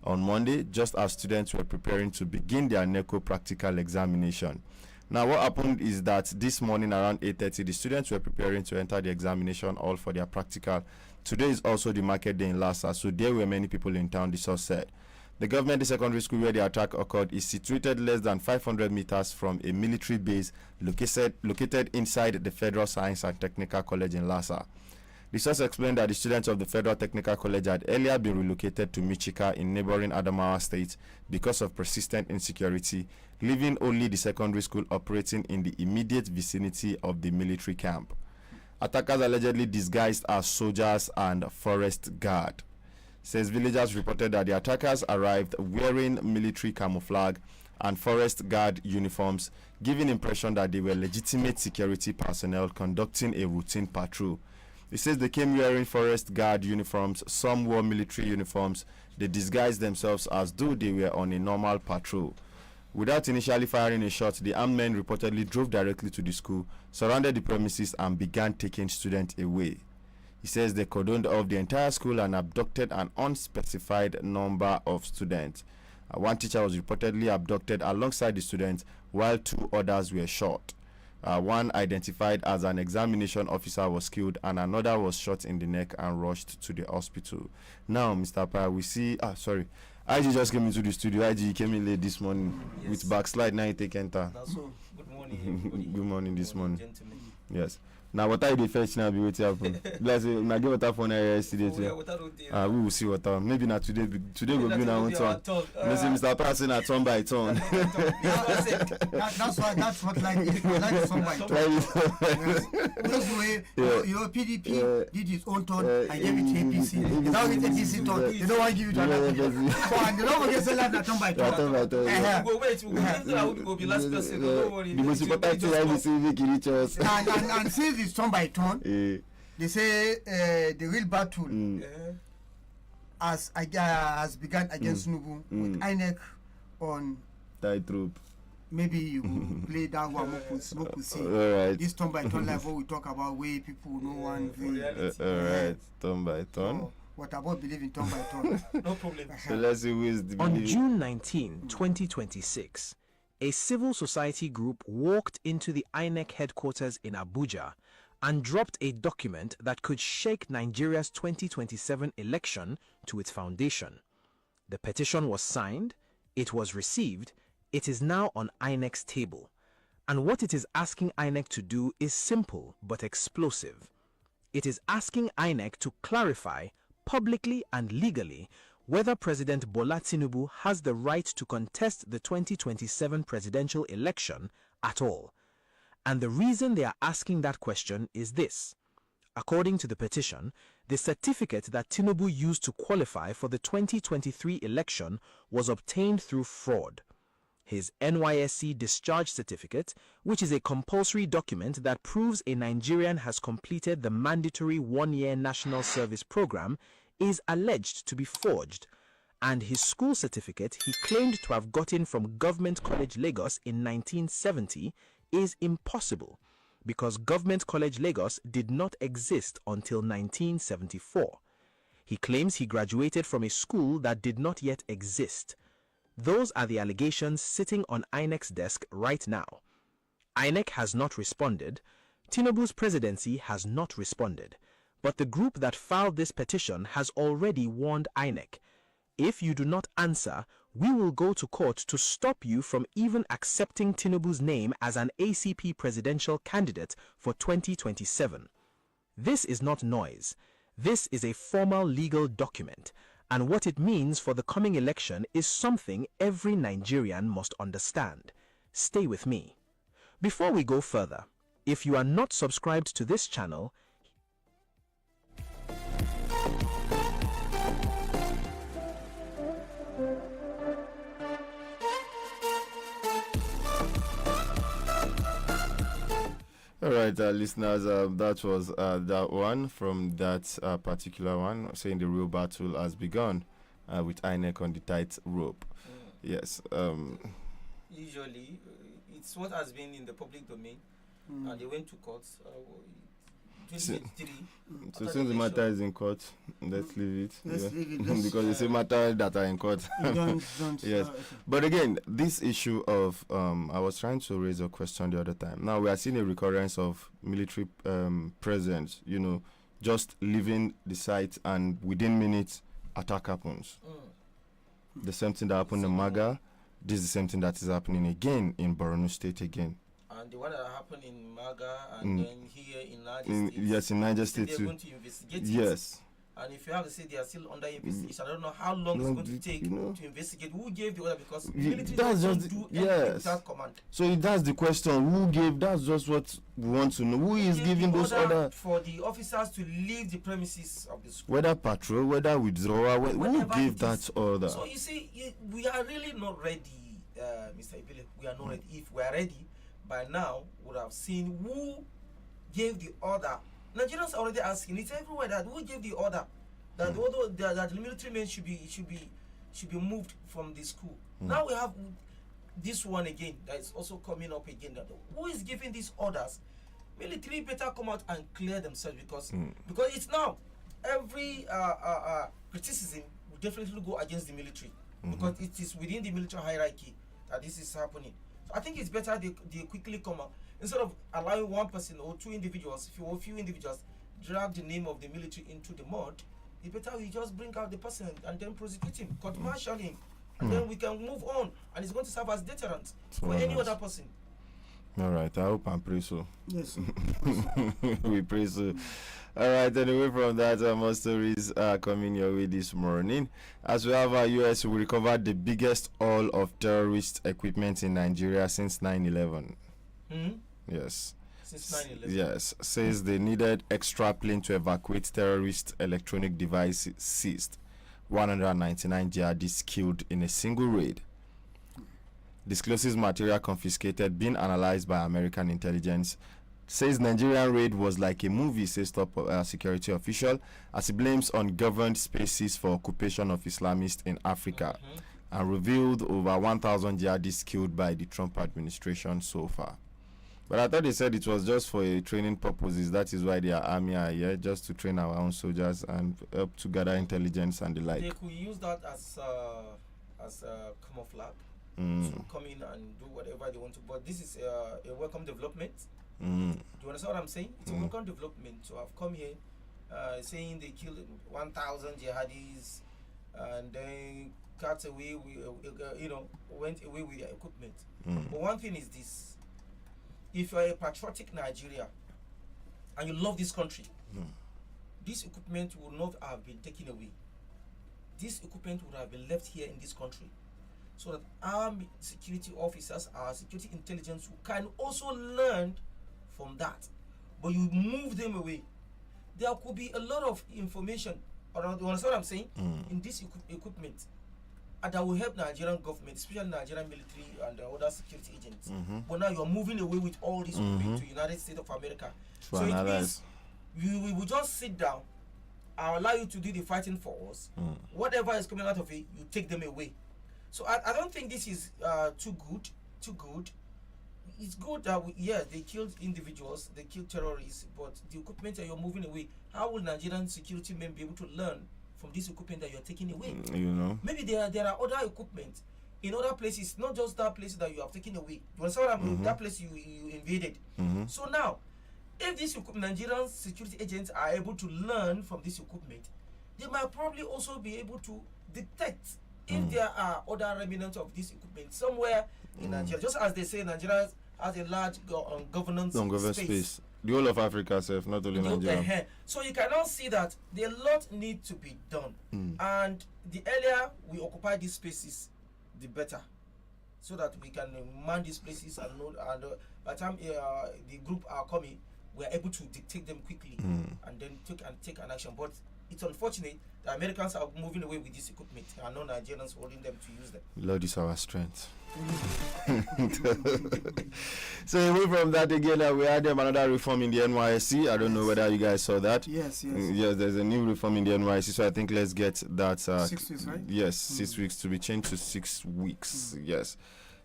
on Monday, just as students were preparing to begin their NECO practical examination. Now, what happened is that this morning around 8:30, the students were preparing to enter the examination hall for their practical. Today is also the market day in Lassa, so there were many people in town, the source said. The government secondary school where the attack occurred is situated less than 500 meters from a military base located inside the Federal Science and Technical College in Lassa. The source explained that the students of the Federal Technical College had earlier been relocated to Michika in neighboring Adamawa State because of persistent insecurity, leaving only the secondary school operating in the immediate vicinity of the military camp. Attackers allegedly disguised as soldiers and forest guard. Says villagers reported that the attackers arrived wearing military camouflage and forest guard uniforms, giving impression that they were legitimate security personnel conducting a routine patrol. It says they came wearing forest guard uniforms, some wore military uniforms. They disguised themselves as though they were on a normal patrol. Without initially firing a shot, the armed men reportedly drove directly to the school, surrounded the premises, and began taking students away. He says they cordoned off the entire school and abducted an unspecified number of students. One teacher was reportedly abducted alongside the students, while two others were shot. One identified as an examination officer was killed and another was shot in the neck and rushed to the hospital. Now, Mr. Pa, we see... IG just came into the studio. IG came in late this morning with backslide. Now you take enter.
That's so. Good morning.
Good morning this morning.
Gentlemen.
Yes. Now, what are the first now? Be waiting happen. Let's say, I give water for yesterday.
Oh, yeah, water don't
we will see water. Maybe not today. Today will be now on turn. Let's say Mr. Passing at turn by turn.
That's what like is. Like the turn by turn. Because the way your PDP did its own turn and gave it to APC. Now it's APC turn. You don't want to give it to another. So and you don't forget say that turn by turn.
We'll go wait. We'll be last person. Don't worry.
The most important thing I will see make it reach us.
And since it's turn by turn, they say the real battle has begun against Nubu with INEC on
tightrope.
Maybe you play that one more see.
Alright.
This turn by turn level we talk about way people know one way.
Alright, turn by turn.
So, what about believing turn by turn?
No problem.
So let's see who is the
On June 19, 2026, a civil society group walked into the INEC headquarters in Abuja and dropped a document that could shake Nigeria's 2027 election to its foundation. The petition was signed, it was received, it is now on INEC's table. And what it is asking INEC to do is simple but explosive. It is asking INEC to clarify publicly and legally whether President Bola Tinubu has the right to contest the 2027 presidential election at all. And the reason they are asking that question is this. According to the petition, the certificate that Tinubu used to qualify for the 2023 election was obtained through fraud. his NYSC discharge certificate, which is a compulsory document that proves a Nigerian has completed the mandatory one-year national service program, is alleged to be forged, and his school certificate he claimed to have gotten from Government College Lagos in 1970 is impossible because Government College Lagos did not exist until 1974. He claims he graduated from a school that did not yet exist. Those are the allegations sitting on INEC's desk right now. INEC has not responded. Tinubu's presidency has not responded. But the group that filed this petition has already warned INEC. If you do not answer, we will go to court to stop you from even accepting Tinubu's name as an ACP presidential candidate for 2027. This is not noise. This is a formal legal document, and what it means for the coming election is something every Nigerian must understand. Stay with me. Before we go further, if you are not subscribed to this channel,
All right, listeners, that was that one from that particular one saying the real battle has begun with INEC on the tight rope. Yes.
Usually, it's what has been in the public domain, and they went to court. 2023.
So since the matter is in court, let's leave it.
Let's leave it.
Because it's a matter that are in court.
Don't,
Yes. But again, this issue of I was trying to raise a question the other time. Now we are seeing a recurrence of military presence, just leaving the site and within minutes attack happens. The same thing that happened in Maga, this is the same thing that is happening again in Borno State again.
And the one that happened in Maga and then here in Niger State.
Yes, in Niger State
they're
too.
going to investigate
Yes.
it. And if you have to say they are still under investigation, I don't know how long it's going to take to investigate. Who gave the order? Because the military doesn't do anything without command.
So that's the question. Who gave? That's just what we want to know. Who is giving those orders?
For the officers to leave the premises of the school.
Whether patrol, whether withdrawal, who gave that order?
So you see, we are really not ready, Mr. Ibile. We are not ready. If we are ready, by now would have seen who gave the order. Nigerians are already asking. It's everywhere that who gave the order that that the military men should be moved from the school. Now we have this one again that is also coming up again. That who is giving these orders? Military better come out and clear themselves because it's now every criticism will definitely go against the military because it is within the military hierarchy that this is happening. So I think it's better they quickly come out instead of allowing one person or two individuals, if you or few individuals, drag the name of the military into the mud. It's better we just bring out the person and then prosecute him, court-martial him, and then we can move on, and it's going to serve as deterrent for any other person.
All right, I hope and pray so.
Yes.
We pray so. All right, anyway, from that, more stories are coming your way this morning. As we have our US, we recovered the biggest haul of terrorist equipment in Nigeria since 9/11. Yes.
Since 9/11.
Yes, says they needed extra plane to evacuate terrorist electronic devices seized. 199 jihadists killed in a single raid. Discloses material confiscated being analyzed by American intelligence. Says Nigerian raid was like a movie, says top security official, as he blames ungoverned spaces for occupation of Islamists in Africa, and revealed over 1,000 jihadists killed by the Trump administration so far. But I thought they said it was just for a training purposes. That is why their army are here, just to train our own soldiers and help to gather intelligence and the like.
They could use that as camouflage to come in and do whatever they want to. But this is a welcome development. Do you understand what I'm saying? It's a welcome development to have come here, saying they killed 1,000 jihadis and then cut away, went away with their equipment. But one thing is this. If you are a patriotic Nigeria and you love this country, this equipment would not have been taken away. This equipment would have been left here in this country so that our security officers, our security intelligence can also learn from that. But you move them away. There could be a lot of information around, you understand what I'm saying? In this equipment. that will help Nigerian government, especially Nigerian military and other security agents. But now you're moving away with all this equipment to United States of America. So it means we will just sit down, I'll allow you to do the fighting for us. Whatever is coming out of it, you take them away. So I don't think this is too good. It's good that they killed individuals, they killed terrorists, but the equipment that you're moving away, how will Nigerian security men be able to learn from this equipment that you're taking away?
You know,
maybe there are other equipment in other places, not just that place that you have taken away. You understand what I mean? That place you invaded. So now, if these Nigerian security agents are able to learn from this equipment, they might probably also be able to detect if there are other remnants of this equipment somewhere in Nigeria. Just as they say, Nigeria has a large governance space.
The whole of Africa, not only Nigeria.
So you cannot see that a lot need to be done, and the earlier we occupy these spaces, the better, so that we can man these places and know. And by the time the group are coming, we are able to detect them quickly and then take an action. But it's unfortunate the Americans are moving away with this equipment and no Nigerians holding them to use them.
Lord is our strength. So away from that again, we had another reform in the NYSC. I don't know whether you guys saw that.
Yes,
there's a new reform in the NYSC, so I think let's get that
6 weeks, right?
Yes, 6 weeks to be changed to 6 weeks. Yes.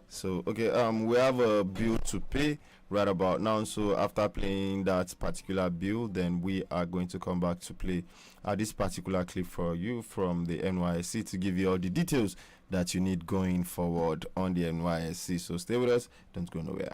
So okay, we have a bill to pay right about now. So after playing that particular bill, then we are going to come back to play this particular clip for you from the NYSC to give you all the details that you need going forward on the NYSC. So stay with us, don't go nowhere.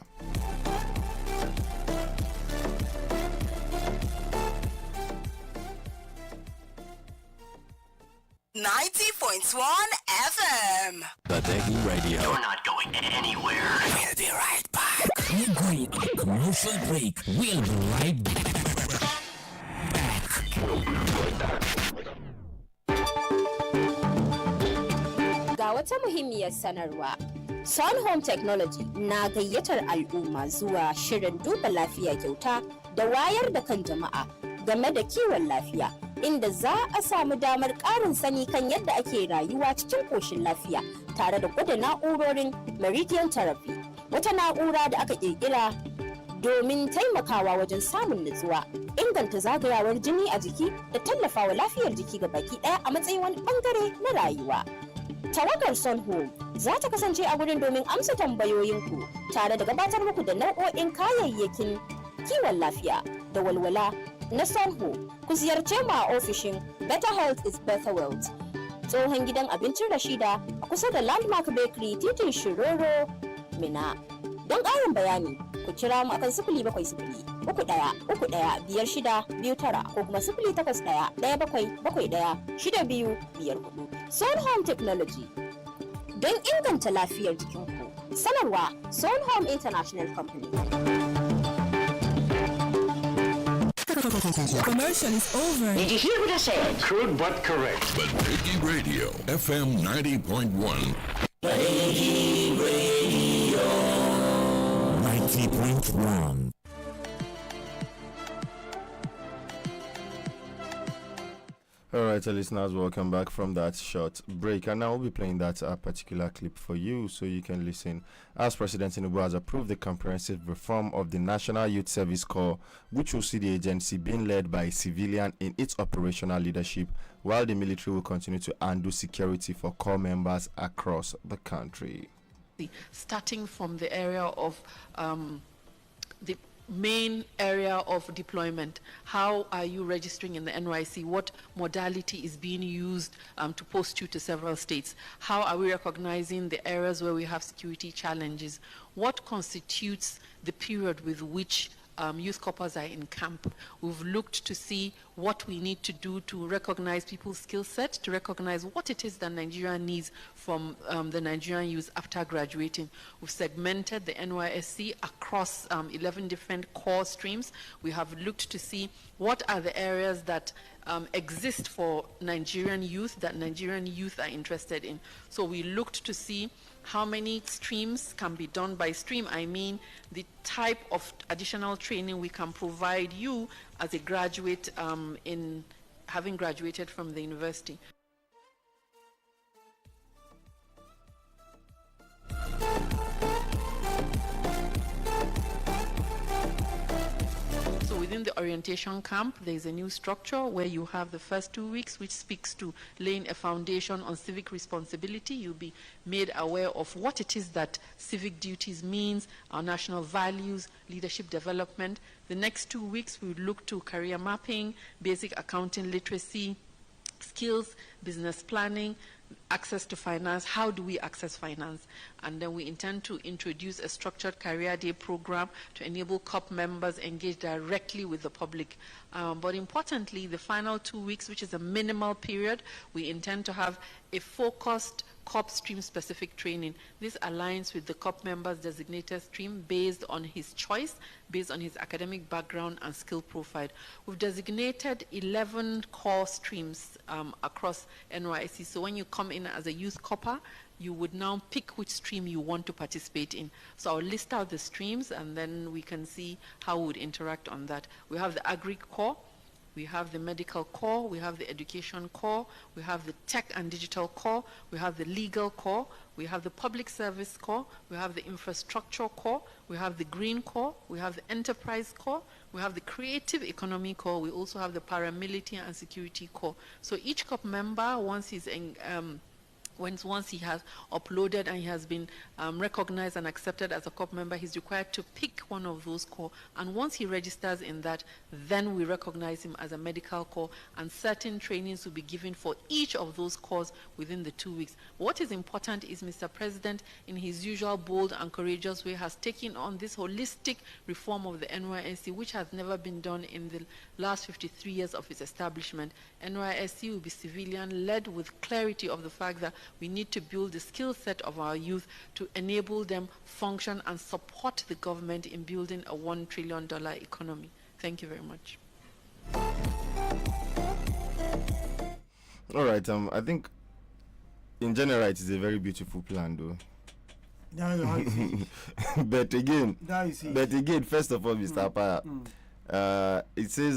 90.1 FM.
Badeggi Radio.
You're not going anywhere.
We'll be right back. We're going on a commercial break. We'll be right back.
Ga wata muhimmiyar sanarwa. Sun Home Technology na gayyatar al'umma zuwa shirin duba lafiya kyauta da wayar da kan jama'a game da kiwon lafiya, inda za a samu damar ƙarin sani kan yadda ake rayuwa cikin ƙoshin lafiya tare da gwada na'urorin Meridian Therapy, wata na'ura da aka ƙirƙira domin taimakawa wajen samun nutsuwa, inganta zagayawar jini a jiki da tallafawa lafiyar jiki ga baki ɗaya a matsayin wani ɓangare na rayuwa. Tawagar Sun Home za ta kasance a wurin domin amsa tambayoyinku tare da gabatar muku da nau'o'in kayayyakin kiwon lafiya da walwala na Sun Home. Ku ziyarce mu a ofishin Better Health is Better Wealth, tsohon gidan abincin Rashida a kusa da Landmark Bakery, titin Shiroro, Mina. Don ƙarin bayani, ku kira mu akan 070-31-31-5629 ko kuma 081-1771-6254. Sun Home Technology, don inganta lafiyar jikinku. Sanarwa Sun Home International Company.
Commercial is over.
Did you hear what I said?
Crude but correct.
Badeggi Radio, FM 90.1.
Badeggi Radio 90.1.
Alright, listeners, welcome back from that short break. And now we'll be playing that particular clip for you so you can listen. As President Tinubu has approved the comprehensive reform of the National Youth Service Corps, which will see the agency being led by a civilian in its operational leadership, while the military will continue to handle security for corps members across the country.
Starting from the area of the main area of deployment, how are you registering in the NYC? What modality is being used to post you to several states? How are we recognizing the areas where we have security challenges? What constitutes the period with which youth corps are in camp? We've looked to see what we need to do to recognize people's skill set, to recognize what it is that Nigeria needs from the Nigerian youth after graduating. We've segmented the NYSC across 11 different core streams. We have looked to see what are the areas that exist for Nigerian youth that Nigerian youth are interested in. So we looked to see how many streams can be done. By stream, I mean the type of additional training we can provide you as a graduate in having graduated from the university. orientation camp, there is a new structure where you have the first 2 weeks, which speaks to laying a foundation on civic responsibility. You'll be made aware of what it is that civic duties means, our national values, leadership development. The next 2 weeks, we would look to career mapping, basic accounting literacy, skills, business planning, access to finance. How do we access finance? And then we intend to introduce a structured career day program to enable COP members engage directly with the public. But importantly, the final 2 weeks, which is a minimal period, we intend to have a focused COP stream specific training. This aligns with the COP member's designated stream based on his choice, based on his academic background and skill profile. We've designated 11 core streams across NYSC. So when you come in as a youth COPper, you would now pick which stream you want to participate in. So I'll list out the streams and then we can see how we would interact on that. We have the agri core, we have the medical core, we have the education core, we have the tech and digital core, we have the legal core, we have the public service core, we have the infrastructure core, we have the green core, we have the enterprise core, we have the creative economy core, we also have the paramilitary and security core. So each COP member, once he's once he has uploaded and he has been recognized and accepted as a COP member, he's required to pick one of those core. And once he registers in that, then we recognize him as a medical core, and certain trainings will be given for each of those cores within the 2 weeks. What is important is Mr. President, in his usual bold and courageous way, has taken on this holistic reform of the NYSC, which has never been done in the last 53 years of its establishment. NYSC will be civilian-led with clarity of the fact that we need to build the skill set of our youth to enable them function and support the government in building a $1 trillion economy. Thank you very much.
All right. I think in general it is a very beautiful plan, though. But again, first of all, Mr. Apaya, it says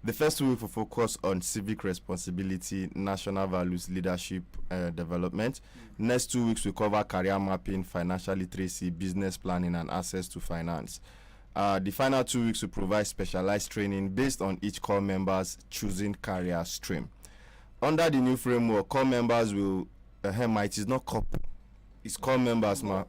the first 2 weeks will focus on civic responsibility, national values, leadership development. Next 2 weeks will cover career mapping, financial literacy, business planning, and access to finance. The final 2 weeks will provide specialized training based on each core member's choosing career stream. Under the new framework, core members will, it is not COP, it's core members, core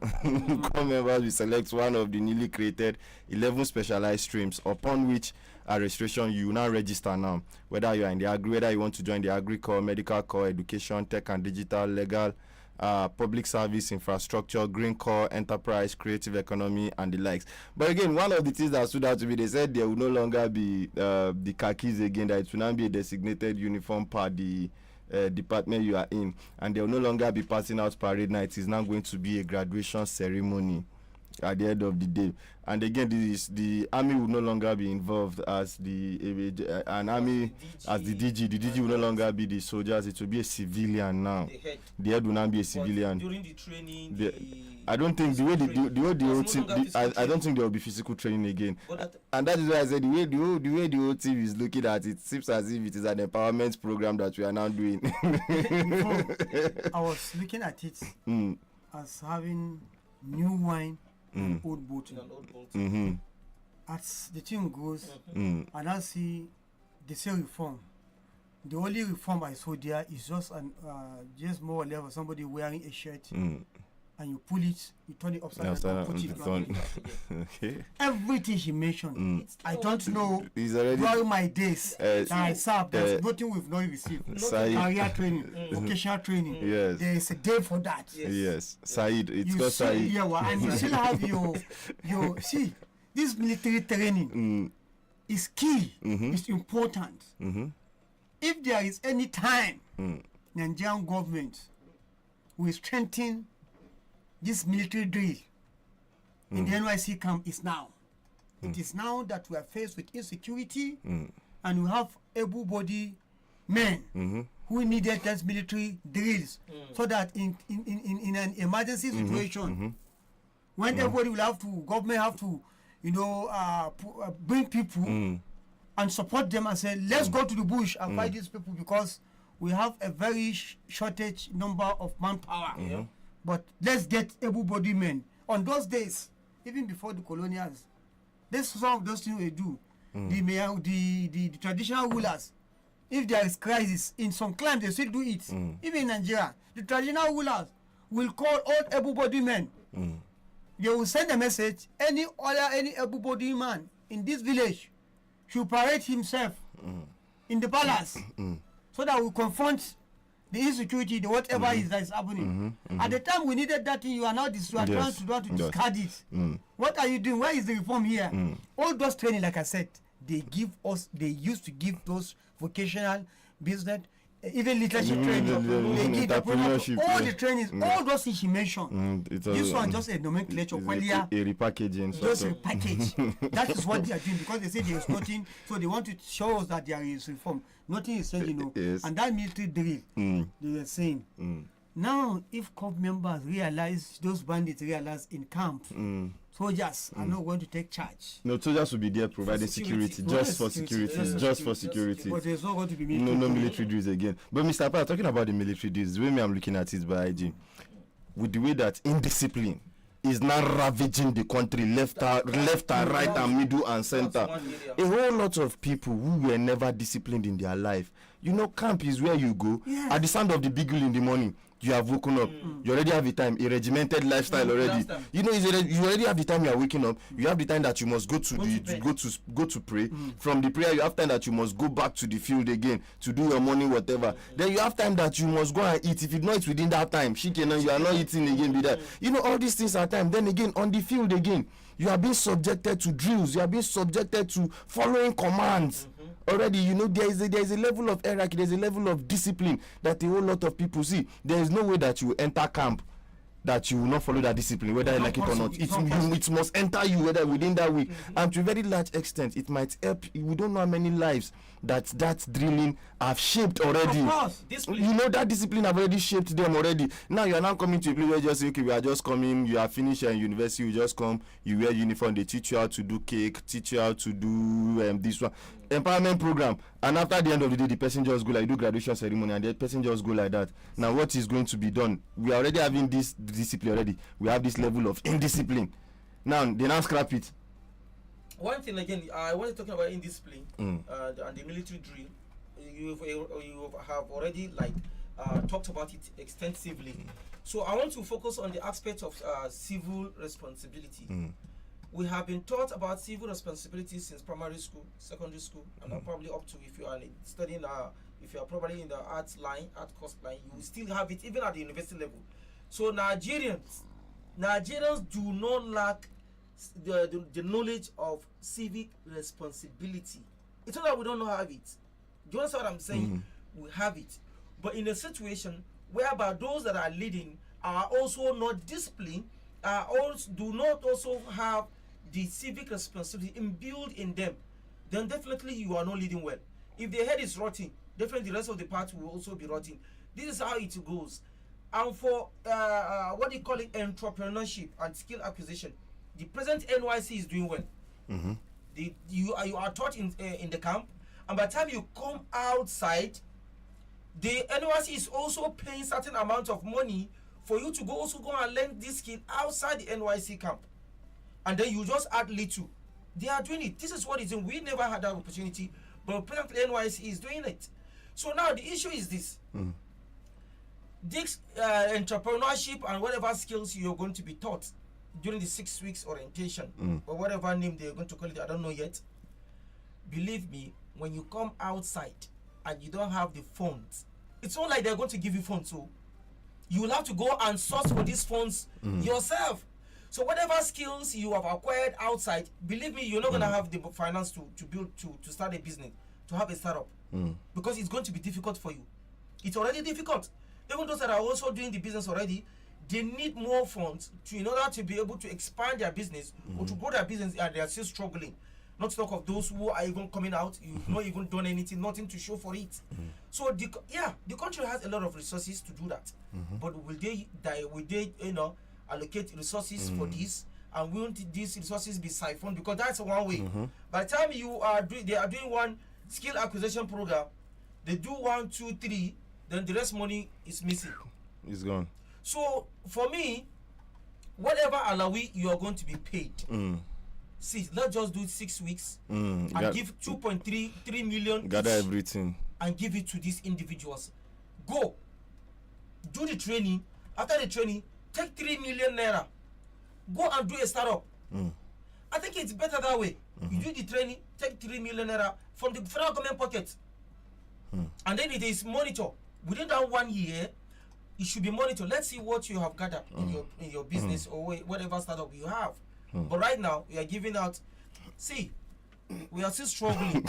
members will select one of the newly created 11 specialized streams, upon which a registration you now register now, whether you are in the agri, whether you want to join the agri core, medical core, education, tech and digital, legal, public service, infrastructure, green core, enterprise, creative economy, and the likes. But again, one of the things that stood out to me, they said there will no longer be the khakis again, that it will now be a designated uniform per the department you are in, and there will no longer be passing out parade night. It's now going to be a graduation ceremony at the end of the day. And again, the army will no longer be involved as an army as the DG. The DG will no longer be the soldiers. It will be a civilian now. The head will now be a civilian.
During the training,
I don't think I don't think there will be physical training again. And that is why I said the way the whole team is looking at it, seems as if it is an empowerment program that we are now doing.
I was looking at it as having new wine and old bottle. As the thing goes, and I see they say reform. The only reform I saw there is just more or less somebody wearing a shirt, and you pull it, you turn it upside down, put it on. Okay. Everything he mentioned, I don't know. All my days that I served, there's nothing we've not received. Career training, vocational training.
Yes.
There is a day for that.
Yes. Said, it's called Said.
And you still have your see, this military training is key. It's important. If there is any time Nigerian government will strengthen this military drill in the NYC camp, is now. It is now that we are faced with insecurity, and we have able-bodied men who needed those military drills, so that in an emergency situation, when everybody will have to, government have to, bring people and support them and say, let's go to the bush and fight these people, because we have a very shortage number of manpower. But let's get able-bodied men. On those days, even before the colonials, there's some of those things we do. the traditional rulers, if there is crisis in some clans, they still do it. Even in Nigeria, the traditional rulers will call all able-bodied men. They will send a message: any able-bodied man in this village should parade himself in the palace, so that we confront the insecurity, the whatever that is happening. At the time we needed that thing, you are now trying to discard it. What are you doing? Where is the reform here? All those training, like I said, they used to give those vocational business, even leadership training, they give all the trainings, all those things you mentioned. This one just a nomenclature,
a repackaging.
Just repackage. That is what they are doing, because they say there is nothing, so they want to show us that there is reform. Nothing is changing,
Yes.
And that military drill, they were saying. Now, if corps members realize, those bandits realize in camp, soldiers are not going to take charge.
No, soldiers will be there providing security, just for security.
But there's not going to be
military. No military drills again. But Mr. Pa, talking about the military drills, the way I'm looking at it by IG, with the way that indiscipline is now ravaging the country, left and right and middle and center. A whole lot of people who were never disciplined in their life. You know, camp is where you go. Yes. At the sound of the beagle in the morning, you have woken up. You already have the time, a regimented lifestyle already. You know, you already have the time you are waking up. You have the time that you must go to pray. From the prayer, you have time that you must go back to the field again to do your morning whatever. Then you have time that you must go and eat. If you know it's within that time, you are not eating again. Be that. You know, all these things are time. Then again, on the field again, you are being subjected to drills. You are being subjected to following commands. Already, you know, there is a level of hierarchy, there's a level of discipline that a whole lot of people see. There is no way that you enter camp that you will not follow that discipline, whether you like it or not. It must enter you, whether within that week. And to a very large extent, it might help. We don't know how many lives that drilling have shaped already.
Of course,
you know, that discipline have already shaped them already. Now you are now coming to a place where you just say, okay, we are just coming, you are finished in university, you just come, you wear uniform, they teach you how to do cake, teach you how to do this one. Empowerment program, and after the end of the day, the person just go like do graduation ceremony, and the person just go like that. Now, what is going to be done? We are already having this discipline already. We have this level of indiscipline. Now, they now scrap it.
One thing again, I was talking about indiscipline and the military drill. You have already talked about it extensively. So I want to focus on the aspect of civil responsibility. We have been taught about civil responsibility since primary school, secondary school, and probably up to if you are studying, if you are probably in the art course line, you will still have it even at the university level. So Nigerians do not lack the knowledge of civic responsibility. It's not that we don't have it. Do you understand what I'm saying? We have it, but in a situation whereby those that are leading are also not disciplined, do not also have the civic responsibility imbued in them, then definitely you are not leading well. If the head is rotting, definitely the rest of the party will also be rotting. This is how it goes. And for what you call it, entrepreneurship and skill acquisition, the present NYC is doing well. You are taught in the camp, and by the time you come outside, the NYC is also paying certain amount of money for you to go and learn this skill outside the NYC camp, and then you just add little. They are doing it. This is what is in. We never had that opportunity, but presently NYC is doing it. So now the issue is this: this entrepreneurship and whatever skills you're going to be taught during the 6 weeks orientation, or whatever name they're going to call it, I don't know yet. Believe me, when you come outside and you don't have the funds, it's not like they're going to give you funds. So you will have to go and source for these funds yourself. So whatever skills you have acquired outside, believe me, you're not going to have the finance to build, to start a business, to have a startup, because it's going to be difficult for you. It's already difficult. Even those that are also doing the business already, they need more funds in order to be able to expand their business or to grow their business, and they are still struggling. Not to talk of those who are even coming out, you've not even done anything, nothing to show for it. So the country has a lot of resources to do that, but will they allocate resources for this, and won't these resources be siphoned? Because that's one way. By the time they are doing one skill acquisition program, they do 1, 2, 3, then the rest money is missing.
It's gone.
So for me, whatever alawi you are going to be paid, see, let's just do 6 weeks and give 2.33 million.
Gather everything
and give it to these individuals. Go, do the training. After the training, take 3 million naira. Go and do a startup. I think it's better that way. You do the training, take 3 million naira from the federal government pocket, and then it is monitored. Within that 1 year, it should be monitored. Let's see what you have gathered in your business or whatever startup you have. But right now, we are giving out. See, we are still struggling.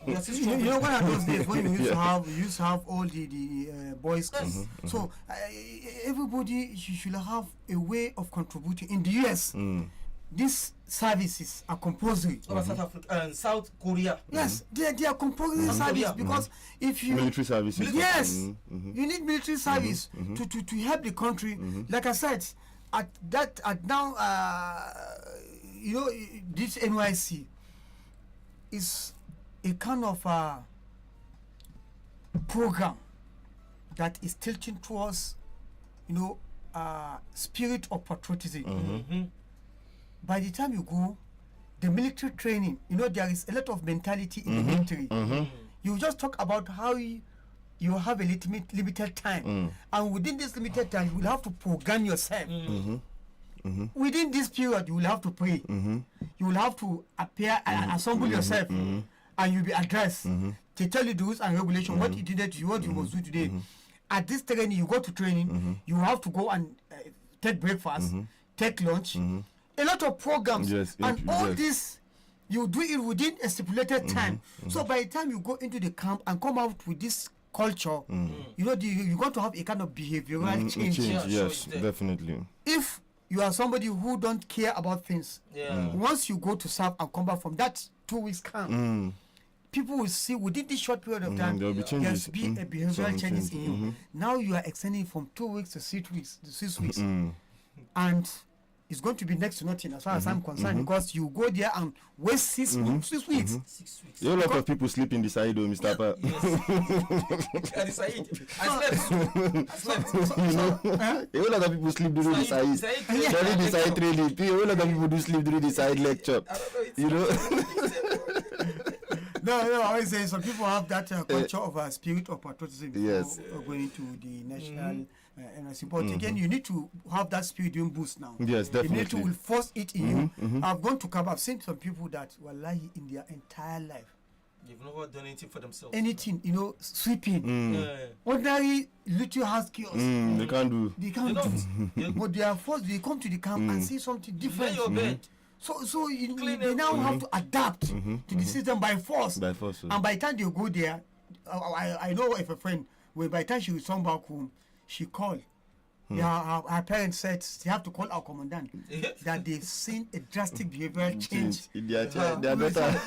We are still struggling.
You know, one of those days when we used to have all the boys.
Yes.
So everybody should have a way of contributing. In the US, these services are compulsory.
South Africa and South Korea.
Yes, they are compulsory service because if you
military services.
Yes, you need military service to help the country. Like I said, you know, this NYC is a kind of a program that is tilting towards, you know, spirit of patriotism. By the time you go, the military training, you know, there is a lot of mentality in the military. You just talk about how you have a limited time, and within this limited time, you will have to program yourself. Within this period, you will have to pray. You will have to appear and assemble yourself, and you'll be addressed. They tell you the rules and regulations, what you did today, what you must do today. At this training, you go to training, you have to go and take breakfast, take lunch, a lot of programs, and all this, you do it within a stipulated time. So by the time you go into the camp and come out with this culture, you know, you're going to have a kind of behavioral change.
Yes, definitely.
If you are somebody who don't care about things, once you go to serve and come back from that 2 weeks camp, people will see within this short period of time
there'll be changes.
a behavioral changes in you. Now you are extending from 2 weeks to 6 weeks, and it's going to be next to nothing as far as I'm concerned, because you go there and waste 6 weeks. 6 weeks.
A lot of people sleep in the side, Mr. Pa.
I slept.
A whole lot of people sleep during the side. During the side training. A whole lot of people do sleep during the side lecture. You know.
No, I always say some people have that culture of a spirit of patriotism before going to the national NRC. But again, you need to have that spirit doing boost now.
Yes, definitely.
You need to will force it in you. I've gone to camp. I've seen some people that wallahi in their entire life,
they've never done anything for themselves.
Anything, you know, sweeping. Ordinary little house kiosks.
They can't do.
They can't do. But they are forced. They come to the camp and see something different.
Your bed.
So they now have to adapt to the system by force.
By force.
And by the time they go there, I know if a friend, when by the time she will come back home, she called. Yeah, her parents said they have to call our commandant that they've seen a drastic behavioral change
in their child. Their daughter.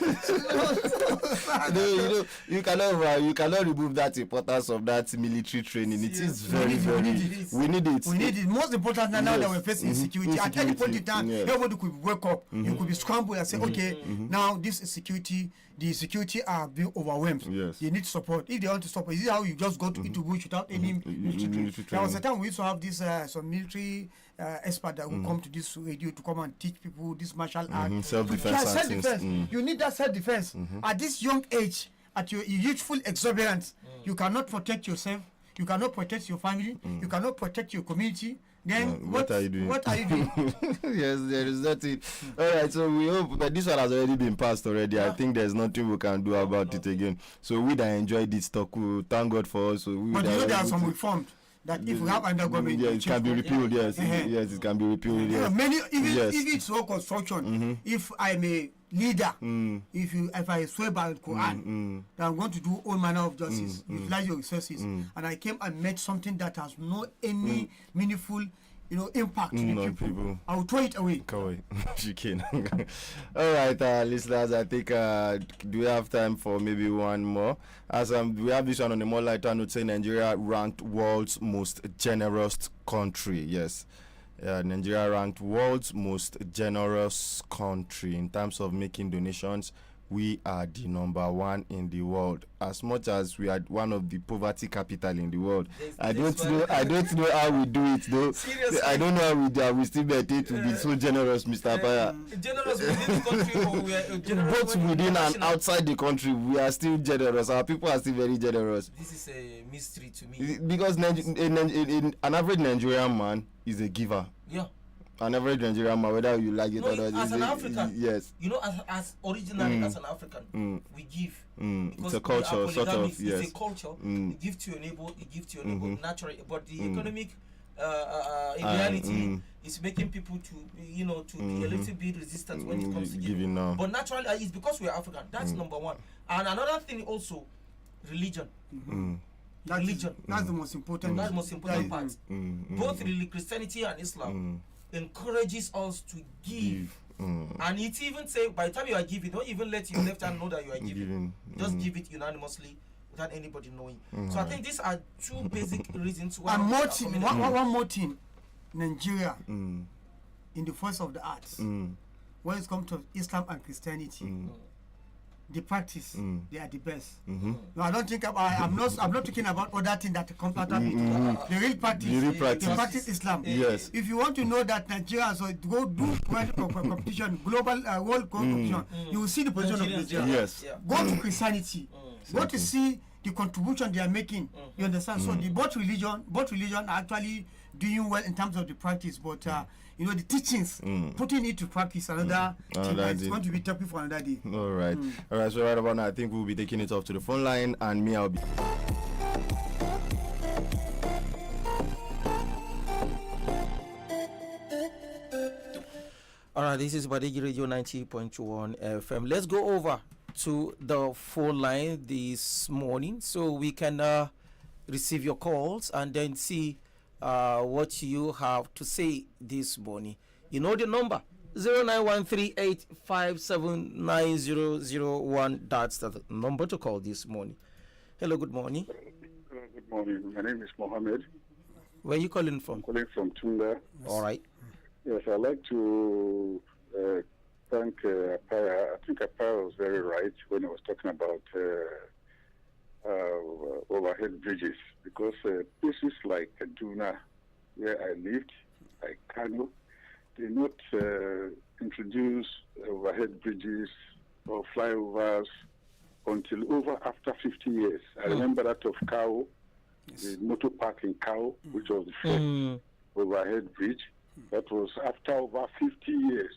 you cannot remove that importance of that military training. It is very. We need it.
We need it. Most important now that we're facing insecurity. At any point in time, everybody could wake up. You could be scrambled and say, okay, now this is security. The security are being overwhelmed.
Yes.
They need support. If they want to support, is it how you just go into bush without any military training? There was a time we used to have this some military expert that will come to this radio to come and teach people this martial art.
Self-defense.
You need that self-defense. At this young age, at your youthful exuberance, you cannot protect yourself. You cannot protect your family. You cannot protect your community. Then
what are you doing?
What are you doing?
Yes, there is nothing. All right, so we hope that this one has already been passed already. I think there's nothing we can do about it again. So we that enjoyed this talk, we thank God for us. So
but you know there are some reforms that if we have under government,
it can be repealed. Yes, yes, it can be repealed. Yes.
Many even it's all construction. If I'm a leader, if I swear by the Quran that I'm going to do all manner of justice, utilize your resources, and I came and met something that has no any meaningful, you know, impact to the people, I will throw it away.
You can. All right, listeners, I think do we have time for maybe one more? As we have this one on a more lighter note, say Nigeria ranked world's most generous country. Yes. Nigeria ranked world's most generous country in terms of making donations we are the number one in the world. As much as we are one of the poverty capital in the world, I don't know how we do it though.
Seriously?
I don't know how we do. We still meditate to be so generous, Mr. Paya.
Generous within the country, or we are generous
both within and outside the country. We are still generous. Our people are still very generous.
This is a mystery to me.
Because an average Nigerian man is a giver.
Yeah.
An average Nigerian man, whether you like it or not.
As an African,
yes.
You know, as originally as an African, we give.
It's a culture, sort of. Yes.
It's a culture. You give to your neighbor. You give to your neighbor naturally. But the economic reality is making people to be a little bit resistant when it comes to giving. But naturally, it's because we are African. That's number one. And another thing also, religion. Religion.
That's the most important.
That's the most important part. Both Christianity and Islam encourages us to give. And it even say by the time you are giving, don't even let your left hand know that you are giving. Just give it unanimously without anybody knowing. So I think these are two basic reasons why.
And one more thing, Nigeria, in the voice of the arts, when it comes to Islam and Christianity, the practice, they are the best. No, I don't think I'm not talking about other things that come out of it. The real practice, the practice Islam.
Yes.
If you want to know that Nigeria go do competition, global world competition, you will see the position of Nigeria.
Yes.
Go to Christianity. Go to see the contribution they are making. You understand? So the both religion are actually doing well in terms of the practice, but the teachings, putting it to practice, another thing. It's going to be topic for another day.
All right. So right about now, I think we'll be taking it off to the phone line, and me, I'll be.
All right, this is Badeggi Radio 90.1 FM. Let's go over to the phone line this morning so we can receive your calls and then see what you have to say this morning. You know the number 0913857901. That's the number to call this morning. Hello, good morning.
Good morning. My name is Mohammed.
Where are you calling from?
I'm calling from Tunda.
All right.
Yes, I'd like to thank Apaya. I think Apaya was very right when he was talking about overhead bridges, because places like Kaduna, where I lived, like Kano, they not introduce overhead bridges or flyovers until after 50 years. I remember that of Kao, the motor park in Kao, which was the first overhead bridge. That was after over 50 years.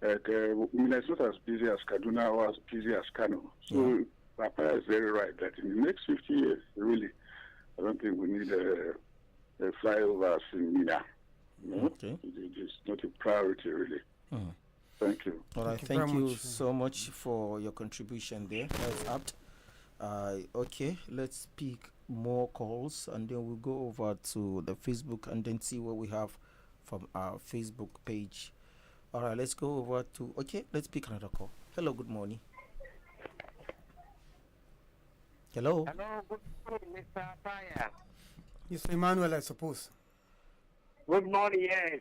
It's not as busy as Kaduna or as busy as Kano. So Papa is very right that in the next 50 years, really, I don't think we need flyovers in Mina.
Okay.
It's not a priority, really. Thank you.
All right. Thank you so much for your contribution there. That's apt. Okay, let's pick more calls and then we'll go over to the Facebook and then see what we have from our Facebook page. All right, let's go over to. Okay, let's pick another call. Hello, good morning. Hello.
Hello, good morning, Mr. Apaya.
Mr. Emmanuel, I suppose.
Good morning, yes.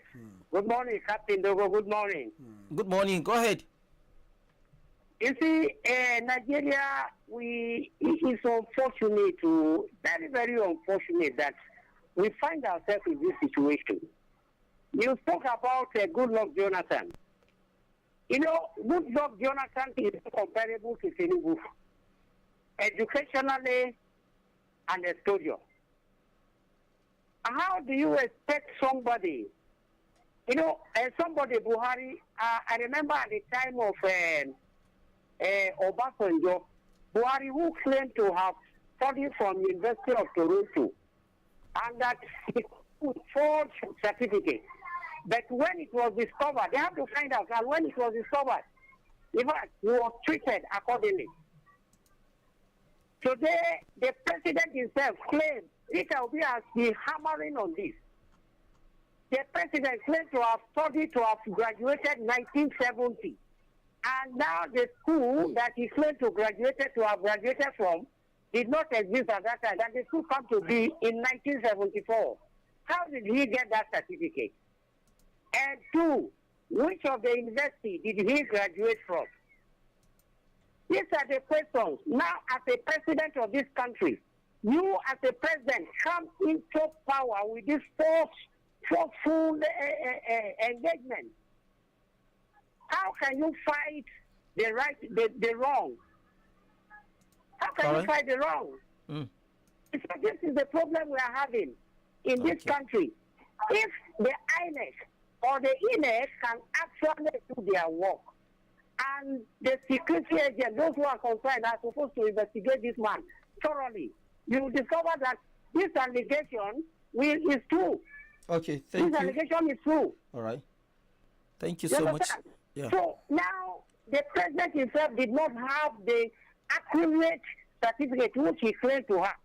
Good morning, Captain Dogo. Good morning.
Good morning. Go ahead.
You see, Nigeria, it is unfortunate, very, very unfortunate that we find ourselves in this situation. You spoke about Goodluck Jonathan. You know, Goodluck Jonathan is comparable to Tinubu, educationally and exposure. How do you expect somebody, somebody, Buhari, I remember at the time of Obasanjo, Buhari, who claimed to have studied from University of Toronto, and that he could forge certificates. But when it was discovered, they have to find out that when it was discovered, in fact, he was treated accordingly. Today, the president himself claimed, Peter Obi has been hammering on this. The president claimed to have studied, to have graduated 1970. And now the school that he claimed to have graduated from did not exist at that time. That the school come to be in 1974. How did he get that certificate? And two, which of the university did he graduate from? These are the questions. Now, as a president of this country, you as a president come into power with this forceful engagement. How can you fight the right, the wrong? How can you fight the wrong? So this is the problem we are having in this country. If the INEC or the INEC can actually do their work, and the security agent, those who are concerned, are supposed to investigate this man thoroughly, you will discover that this allegation is true.
Okay, thank you.
This allegation is true.
All right. Thank you so much. Yeah.
So now the president himself did not have the accurate certificate which he claimed to have.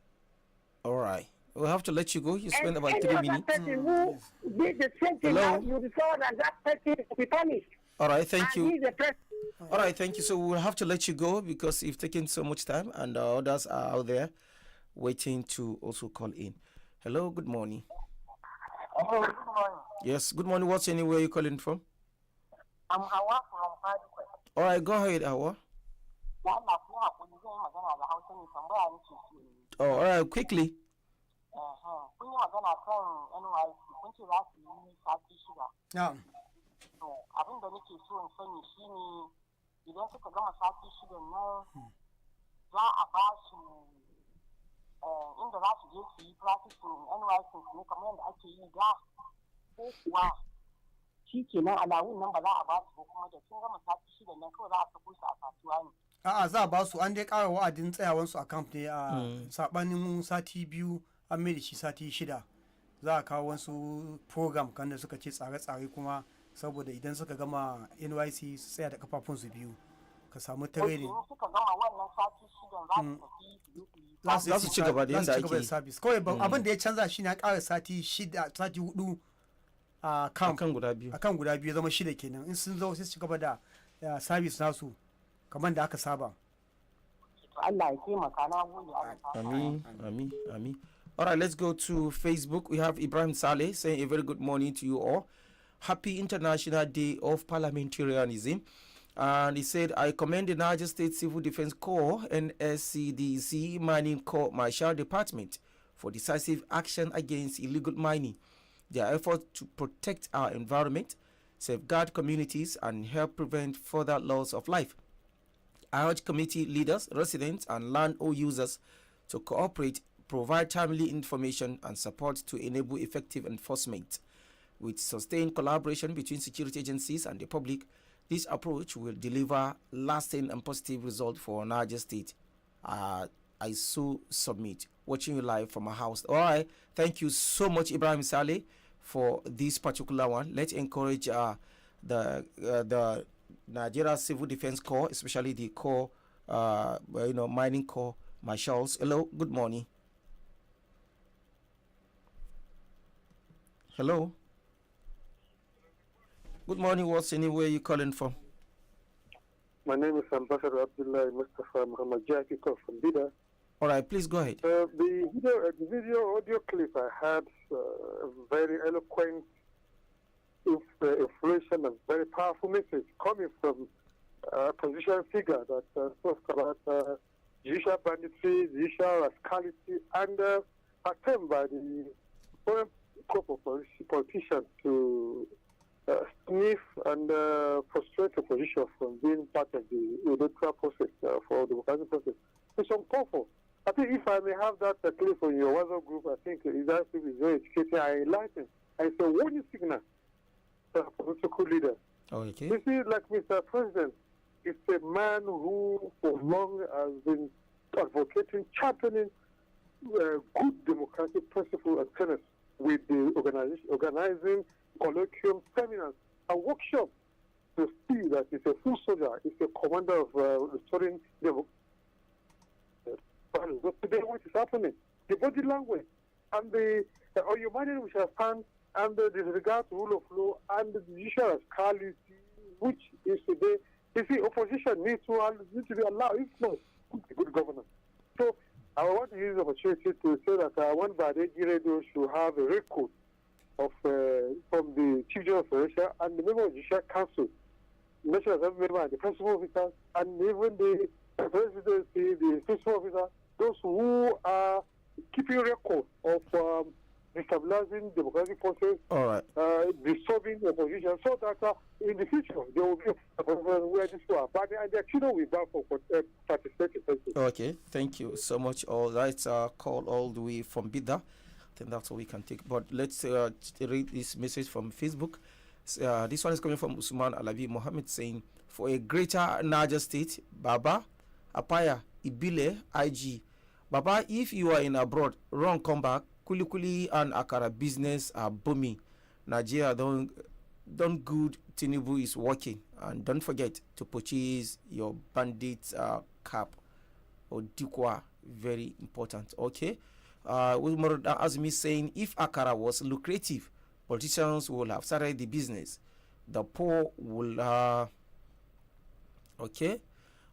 All right. We'll have to let you go. You spent about 3 minutes.
Person who did the same thing, now you discover that person will be punished.
All right, thank
And
you.
he's the president.
All right, thank you. So we'll have to let you go because you've taken so much time, and others are out there waiting to also call in. Hello, good morning.
Hello, good morning.
Yes, good morning. What's your name? Where are you calling from?
I'm Hawa from Badeggi.
All right, go ahead, Hawa. Oh, all right, quickly.
Yeah.
Abin da nake so in sani shine idan suka gama sati shidan nan za a ba su inda za su je su yi practicing NYC ne kamar yadda ake yi da ko kuwa shi kenan alawun nan ba za a ba su kuma da sun gama sati shidan nan kawai za a sako su a kasuwa ne.
A'a za a ba su an dai ƙara wa'adin tsayawansu a camp ne a sabanin sati biyu an mai da shi sati 6 za a kawo wasu program kan da suka ce tsare-tsare kuma saboda idan suka gama NYC su tsaya da kafafunsu biyu ka samu training.
Suka gama wannan sati 6
za su ci gaba da yadda ake yi.
Service kawai abin da ya canza shi ne a ƙara sati 4 a kan guda biyu zama 6 kenan in sun zo sai su ci gaba da service nasu kamar da aka saba.
Allah ya taimaka na gode.
Amin. All right, let's go to Facebook. We have Ibrahim Saleh saying a very good morning to you all. Happy International Day of Parliamentarianism. And he said, I commend the Niger State Civil Defense Corps and SCDC Mining Corps Marshal Department for decisive action against illegal mining. Their effort to protect our environment, safeguard communities, and help prevent further loss of life. I urge committee leaders, residents, and land users to cooperate, provide timely information, and support to enable effective enforcement. With sustained collaboration between security agencies and the public, this approach will deliver lasting and positive results for Niger State. I so submit. Watching you live from my house. All right. Thank you so much, Ibrahim Saleh, for this particular one. Let's encourage the Nigeria Civil Defense Corps, especially the Corps, Mining Corps Marshals. Hello. Good morning. Hello. Good morning. What's anywhere you calling from?
My name is Ambassador Abdullah Mustafa Muhammad Jackie from Bida.
All right, please go ahead.
The video audio clip I had very eloquent inflation and very powerful message coming from a position figure that talks about judicial banditry, judicial rascality, and attempt by the foreign group of politicians to sniff and frustrate the opposition from being part of the electoral process for the democratic process. It's uncalled for. I think if I may have that clip on your WhatsApp group, I think that is very educated and enlightened. And it's a warning signal for political leaders.
Okay.
You see, like Mr. President, it's a man who for long has been advocating, championing good democratic principles and tenets with the organizing colloquium, seminars, and workshops to see that it's a full soldier, it's a commander of restoring democracy. But today, what is happening? The body language and the humanity which has stand and the disregard to rule of law and the judicial rascality, which is today, you see, opposition needs to be allowed. If not, good governance. So I want to use the opportunity to say that I want Badeggi Radio to have a record of from the Chief Justice of Russia and the member of the Judicial Council, National Assembly member and the principal officers, and even the the presidency, the fiscal officer, those who are keeping record of destabilizing democratic process, disturbing the opposition, so that in the future there will be a problem where this will happen, and their children will be for participating.
Okay, thank you so much. All right, call all the way from Bida. I think that's all we can take. But let's read this message from Facebook. This one is coming from Usman Alabi Mohammed saying, for a greater Niger state, Baba, Apaya, Ibile, IG. Baba, if you are in abroad, run, come back. Kuli and Akara business are booming. Nigeria don't good. Tinubu is working. And don't forget to purchase your bandit cap or dikwa. Very important. Okay. Umar Azmi saying, if Akara was lucrative, politicians will have started the business. The poor will okay.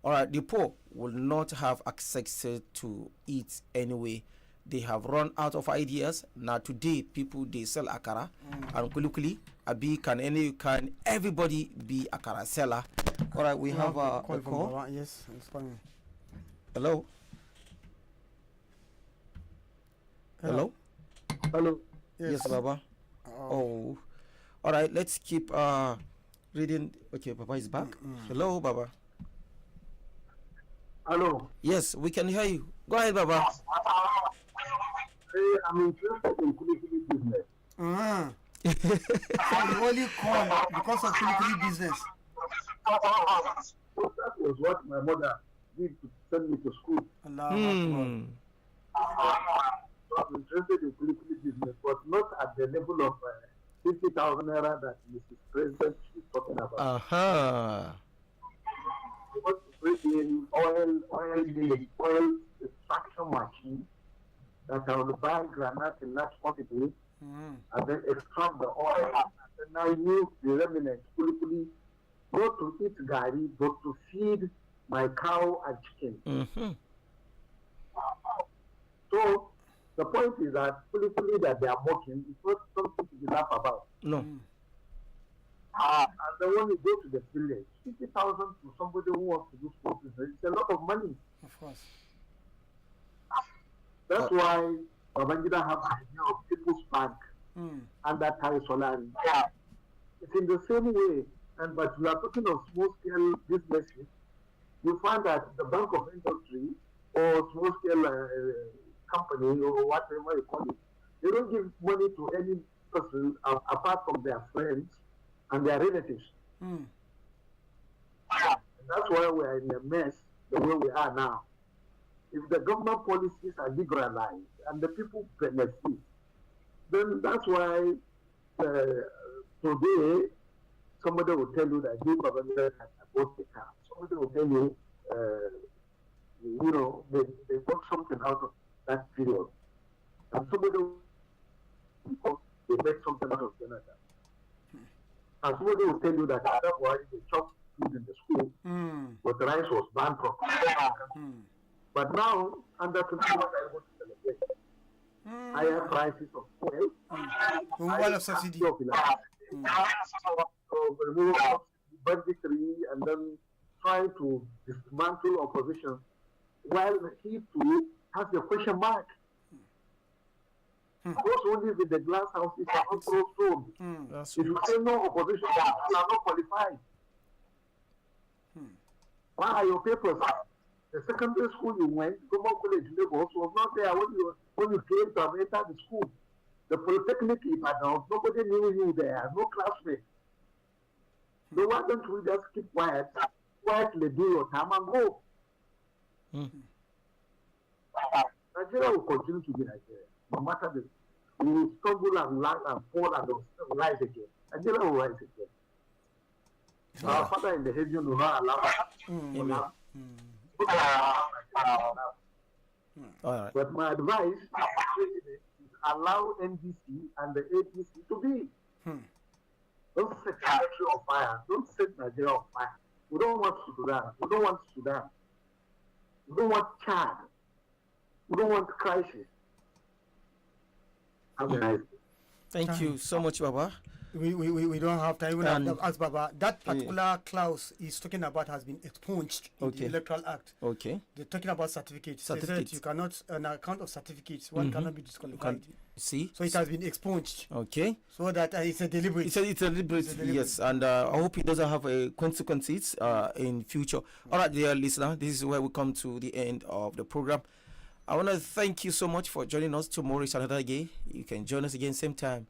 All right, the poor will not have access to it anyway. They have run out of ideas. Now today, people they sell akara and quickly. Can everybody be akara seller? All right, we have a call.
Yes, it's coming.
Hello. Hello.
Hello.
Yes, Baba. Oh, all right. Let's keep reading. Okay, Baba is back. Hello, Baba.
Hello.
Yes, we can hear you. Go ahead, Baba.
I'm interested in Kulikuli business.
So you only call because of Kulikuli business.
That was what my mother did to send me to school.
Allah.
So I'm interested in Kulikuli business, but not at the level of 50,000 naira that Mrs. President is talking about.
I
want to bring in oil extraction machine that I will buy granite in large quantity and then extract the oil and now use the remnant fully not to eat gari but to feed my cow and chicken. So the point is that fully that they are mocking is not something to be laughed about.
No.
And then when you go to the village, 50,000 to somebody who wants to do sports business, it's a lot of money.
Of course.
That's why Babangida have the idea of People's Bank and that Thai Solari. It's in the same way, but we are talking of small scale businesses. You find that the Bank of Industry or small scale company or whatever you call it, they don't give money to any person apart from their friends and their relatives. And that's why we are in a mess the way we are now. If the government policies are liberalized and the people benefit, then that's why today somebody will tell you that you government has bought the car. Somebody will tell you, they got something out of that period. And somebody will they make something out of Canada. And somebody will tell you that that's why they chopped food in the school, but the rice was banned from. But now, under 21, I want to celebrate higher prices of oil, higher subsidy of removal of budgetary, and then trying to dismantle opposition, while he too has a question mark. Those who live in the glass houses are also sold. If you say no opposition, you are not qualified. Why are your papers? The secondary school you went, Government College Lagos, was not there when you came to have entered the school. The Polytechnic Ibadan, nobody knew you there, no classmates. So why don't we just keep quietly do your time and go? Nigeria will continue to be Nigeria. No matter the, we will stumble and land and fall and rise again. Nigeria will rise again. Our Father in the heaven will not allow us. But my advice is allow NDC and the APC to be. Don't set Nigeria on fire. Don't set Nigeria on fire. We don't want Sudan. We don't want Sudan. We don't want Chad. We don't want crisis.
Thank you so much, Baba.
We don't have time. Even
And-
have to ask Baba. That particular clause he's talking about has been expunged in the Electoral Act.
Okay.
They're talking about certificates. They said
Certificates.
you cannot, on account of certificates, one cannot be disqualified.
See?
So it has been expunged.
Okay.
So that it's a deliberate.
It's a deliberate, yes. And I hope it doesn't have a consequences in future. All right, dear listener, this is where we come to the end of the program. I want to thank you so much for joining us. Tomorrow is another day. You can join us again same time.